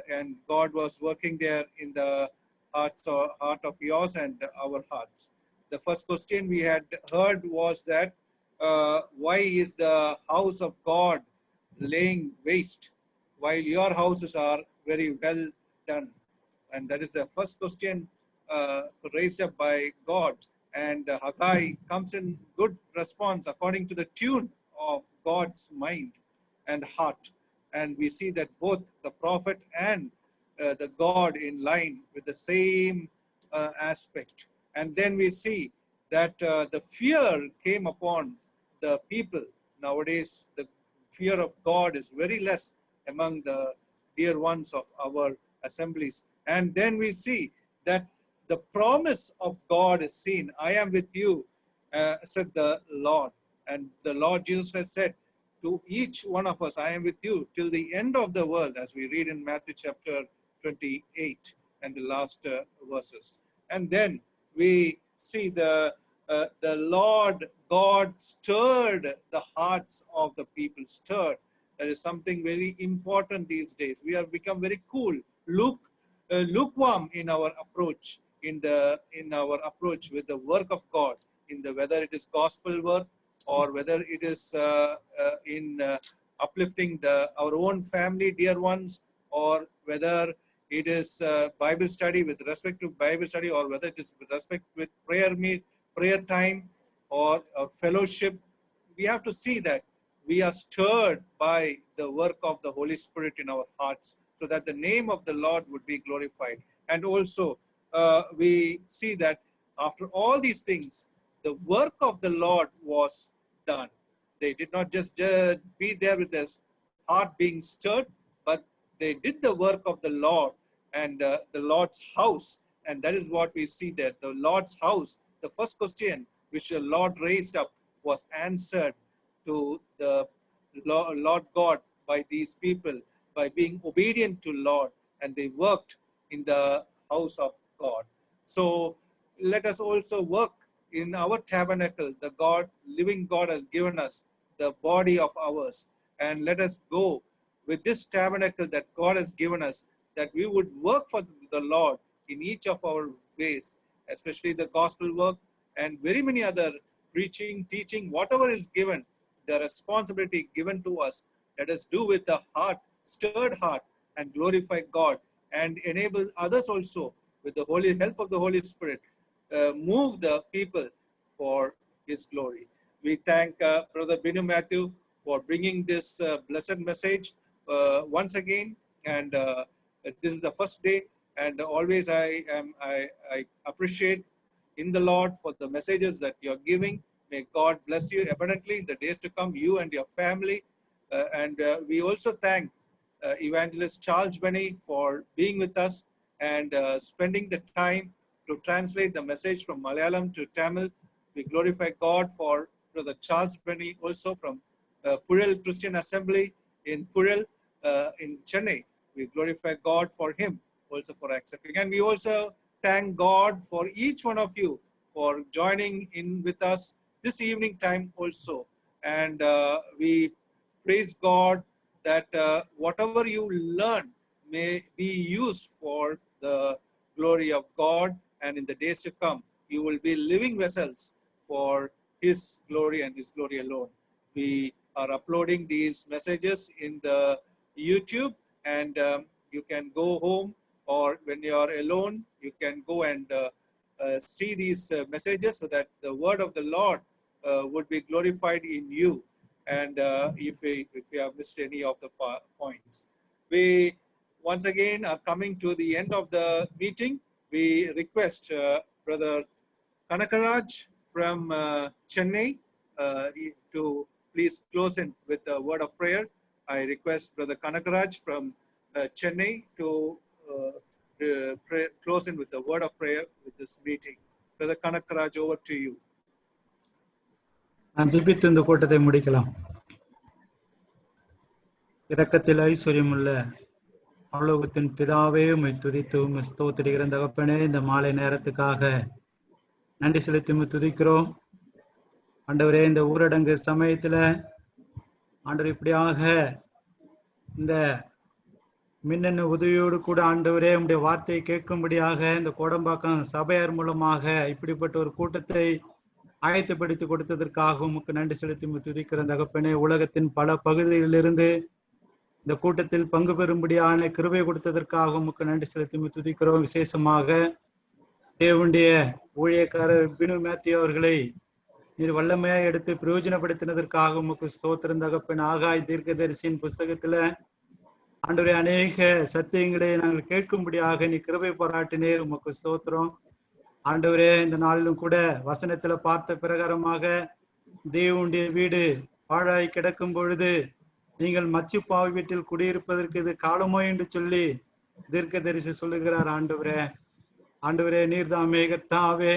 And God was working there in the heart of yours and our hearts. The first question we had heard was that why is the house of God laying waste while your houses are very well done? And that is the first question raised up by God. And Haggai comes in good response according to the tune of God's mind and heart. And we see that both the prophet and the God in line with the same aspect. And then we see that the fear came upon the people. Nowadays, the fear of God is very less among the dear ones of our assemblies. And then we see that the promise of God is seen. I am with you, said the Lord. And the Lord Jesus has said to each one of us, I am with you till the end of the world, as we read in Matthew chapter 28 and the last verses. And then we see the Lord God stirred the hearts of the people, stirred. That is something very important these days. We have become very cool, lukewarm in our approach, in our approach with the work of God, whether it is gospel work or whether it is in uplifting our own family, dear ones, or whether it is Bible study with respect to Bible study, or whether it is with respect with prayer time or fellowship. We have to see that we are stirred by the work of the Holy Spirit in our hearts, so that the name of the Lord would be glorified. And also we see that after all these things, the work of the Lord was done. They did not just be there with their heart being stirred, but they did the work of the Lord and the Lord's house. And that is what we see there. The Lord's house, the first question which the Lord raised up was answered to the Lord God by these people by being obedient to Lord, and they worked in the house of God. So let us also work in our tabernacle. The living God has given us the body of ours, and let us go with this tabernacle that God has given us, that we would work for the Lord in each of our ways, especially the gospel work and very many other preaching, teaching, whatever is given, the responsibility given to us. Let us do with the heart, stirred heart, and glorify God, and enable others also with the help of the Holy Spirit, move the people for His glory. We thank Brother Binu Matthew for bringing this blessed message once again, and this is the first day, and always I appreciate in the Lord for the messages that you're giving. May God bless you abundantly in the days to come, you and your family. And we also thank Evangelist Charles Benny for being with us and spending the time to translate the message from Malayalam to Tamil. We glorify God for Brother Charles Benny, also from Purel Christian Assembly in Purel in Chennai. We glorify God for him also for accepting. And we also thank God for each one of you for joining in with us this evening time also. And we praise God that whatever you learn may be used for the glory of God, and in the days to come, you will be living vessels for His glory and His glory alone. We are uploading these messages in the YouTube, and you can go home, or when you are alone, you can go and see these messages, so that the word of the Lord would be glorified in you. And if you have missed any of the points, we once again are coming to the end of the meeting. We request Brother Kanakaraj from Chennai to please close in with a word of prayer. I request Brother Kanakaraj from Chennai to close in with a word of prayer with this meeting. Brother Kanakaraj, over to you. நான் ஜெபித்து இந்த கூட்டத்தை முடிக்கலாம். இரக்கத்தில் ஐஸ்வர்யமுள்ள பரலோகத்தின் பிதாவே, உம்மை துதித்து உம்மை ஸ்தோத்திரிக்கிற தகப்பனே, இந்த மாலை நேரத்துக்காக நன்றி செலுத்தி உம்மை துதிக்கிறோம். ஆண்டவரே, இந்த ஊரடங்கு சமயத்துல ஆண்டவர் இப்படியாக இந்த மின்னணு உதவியோடு கூட ஆண்டவரே உம்முடைய வார்த்தையை கேட்கும்படியாக இந்த கோடம்பாக்கம் சபையார் மூலமாக இப்படிப்பட்ட ஒரு கூட்டத்தை ஆயத்தப்படுத்தி கொடுத்ததற்காக உமக்கு நன்றி செலுத்தி உம்மை துதிக்கிற தகப்பனே, உலகத்தின் பல பகுதிகளிலிருந்து இந்த கூட்டத்தில் பங்கு பெறும்படியான கிருபை கொடுத்ததற்காக உமக்கு நன்றி செலுத்தி உம்மை துதிக்கிறோம். விசேஷமாக தேவனுடைய ஊழியக்காரர் பினு மேத்யூ அவர்களை நீர் வல்லமையா எடுத்து பிரயோஜனப்படுத்தினதற்காக உமக்கு ஸ்தோத்திரம் தகப்பன். ஆகாய் தீர்க்கதரிசியின் புஸ்தகத்துல ஆண்டவரே அநேக சத்தியங்களை நாங்கள் கேட்கும்படியாக நீ கிருபை பாராட்டினீர், உமக்கு ஸ்தோத்திரம். ஆண்டவரே, இந்த நாளிலும் கூட வசனத்துல பார்த்த பிரகாரமாக தேவனுடைய வீடு பாழாய் கிடக்கும் பொழுது நீங்கள் மச்சுப்பாவி வீட்டில் குடியிருப்பதற்கு இது காலமோ என்று சொல்லி தீர்க்கதரிசி சொல்லுகிறார். ஆண்டவரே நீர்தாமே கர்த்தாவே,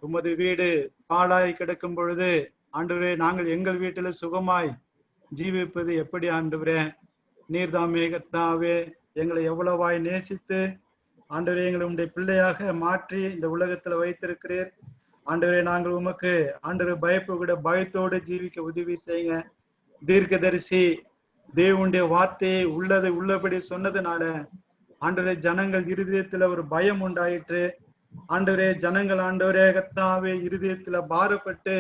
உமது வீடு பாழாய் கிடக்கும் பொழுது ஆண்டவரே நாங்கள் எங்கள் வீட்டில சுகமாய் ஜீவிப்பது எப்படி? ஆண்டவரே நீர்தாமே கர்த்தாவே, எங்களை எவ்வளவாய் நேசித்து ஆண்டவரே எங்களை உம்முடைய பிள்ளையாக மாற்றி இந்த உலகத்துல வைத்திருக்கிறீர். ஆண்டவரே நாங்கள் உமக்கு ஆண்டவரே பயத்தோடு ஜீவிக்க உதவி செய்யுங்க. தீர்க்கதரிசி தேவனுடைய வார்த்தையை உள்ளதை உள்ளபடி சொன்னதுனால ஆண்டவரே ஜனங்கள் இருதயத்துல ஒரு பயம் உண்டாயிற்று. ஆண்டவரே ஜனங்கள் ஆண்டவரே கர்த்தாவே இருதயத்துல பாரப்பட்டு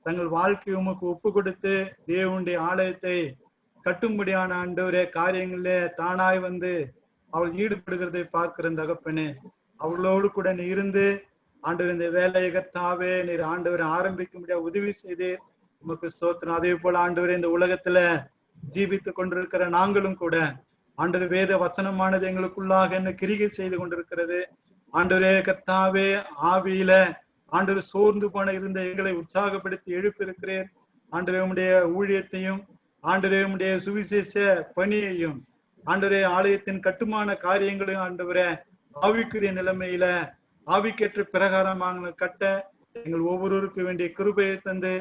தங்கள் வாழ்க்கை உமக்கு ஒப்பு கொடுத்து தேவனுடைய ஆலயத்தை கட்டும்படியான ஆண்டவரே காரியங்களே தானாய் வந்து அவள் ஈடுபடுகிறதை பார்க்கிற தகப்பனே, அவளோடு கூட நீ இருந்து ஆண்டவர் இந்த வேலையை கர்த்தாவே நீர் ஆண்டவரை ஆரம்பிக்க முடியாது உதவி செய்தீர், உமக்கு ஸ்தோத்திரம். அதே போல ஆண்டவரே இந்த உலகத்துல ஜீவித்து கொண்டிருக்கிற நாங்களும் கூட ஆண்டவர் வேத வசனமானது எங்களுக்குள்ளாக என்ன கிரிகை செய்து கொண்டிருக்கிறது. ஆண்டவரே கர்த்தாவே ஆவியில ஆண்டவர் சோர்ந்து போன இருந்த எங்களை உற்சாகப்படுத்தி எழுப்பியிருக்கிறேன். ஆண்டவரே உம்முடைய ஊழியத்தையும் ஆண்டவரே உம்முடைய சுவிசேஷ பணியையும் ஆண்டவரே ஆலயத்தின் கட்டுமான காரியங்களையும் ஆண்டவரே ஆவிக்குரிய நிலைமையில ஆவிக்கேற்ற பிரகாரமாக கட்ட எங்கள் ஒவ்வொருவருக்கு வேண்டிய கிருபையை தந்து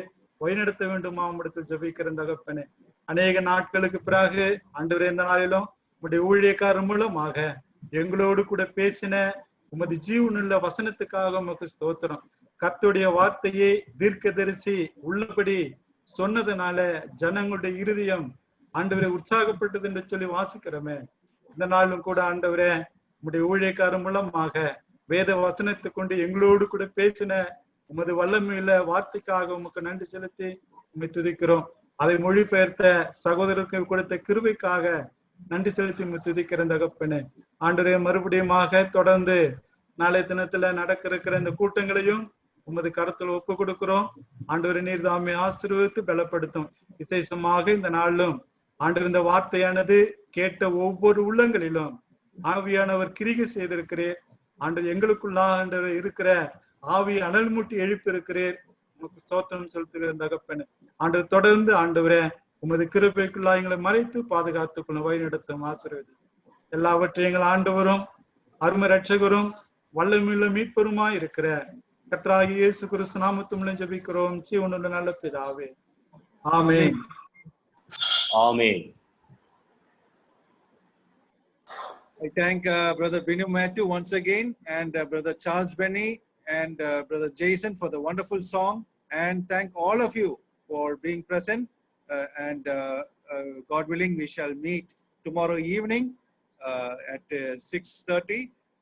வழிநடத்த வேண்டுமா உம்மிடத்தில் ஜெபிக்கிற தகப்பனே. அநேக நாட்களுக்கு பிறகு ஆண்டவரே இந்த நாளிலும் உம்முடைய ஊழியக்காரர் மூலமாக எங்களோடு கூட பேசின உமது ஜீவனுள்ள வசனத்துக்காக உமக்கு ஸ்தோத்திரம். கர்த்தருடைய வார்த்தையை தீர்க்கதரிசி உள்ளபடி சொன்னதுனால ஜனங்களுடைய இருதயம் ஆண்டவரை உற்சாகப்பட்டது என்று சொல்லி வாசிக்கிறோமே. இந்த நாளும் கூட ஆண்டவரே உம்முடைய ஊழியக்காரர் மூலமாக வேத வசனத்தை கொண்டு எங்களோடு கூட பேசின உமது வல்லமையில வார்த்தைக்காக உமக்கு நன்றி செலுத்தி உம்மை துதிக்கிறோம். அதை மொழிபெயர்த்த சகோதரருக்கு கொடுத்த கிருபைக்காக நன்றி செலுத்தி உம்மை துதிக்கிற தகப்பனே. ஆண்டவரே மறுபடியுமாக தொடர்ந்து நாளைய தினத்துல நடக்க இருக்கிற இந்த கூட்டங்களையும் உமது கருத்துல ஒப்பு கொடுக்கிறோம். ஆண்டவரே நீர் தாமே ஆசீர்வதித்து பலப்படுத்தும். விசேஷமாக இந்த நாளிலும் ஆண்டவர் இந்த வார்த்தையானது கேட்ட ஒவ்வொரு உள்ளங்களிலும் ஆவியானவர் கிரிகை செய்திருக்கிறேன். ஆண்டவர் எங்களுக்குள்ளா ஆண்டவர் இருக்கிற ஆவியை அனல் மூட்டி எழுப்பி இருக்கிறேன். உமக்கு ஸ்தோத்திரம் செலுத்துகிற தகப்பனே. ஆண்டவர் தொடர்ந்து ஆண்டவரே உமது கிருபைக்குள்ளா எங்களை மறைத்து பாதுகாத்துக்கொள்ள வழி நடத்தும் ஆசீர்வதி. எல்லாவற்றையும் எங்கள் ஆண்டவரும் அருமை ரட்சகரும் வல்லமையுள்ள மீட்பருமாய் இருக்கிற கர்த்தராகிய இயேசு கிறிஸ்து நாமத்தில் ஜெபிக்கிறோம் ஜீவனுள்ள நல்ல பிதாவே, ஆமென். Amen. I thank Brother Binu Matthew once again and Brother Charles Benny and Brother Jason for the wonderful song, and thank all of you for being present and God willing we shall meet tomorrow evening at 6:30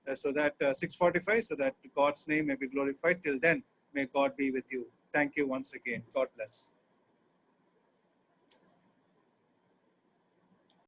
so that 6:45 so that God's name may be glorified. Till then may God be with you. Thank you once again. God bless.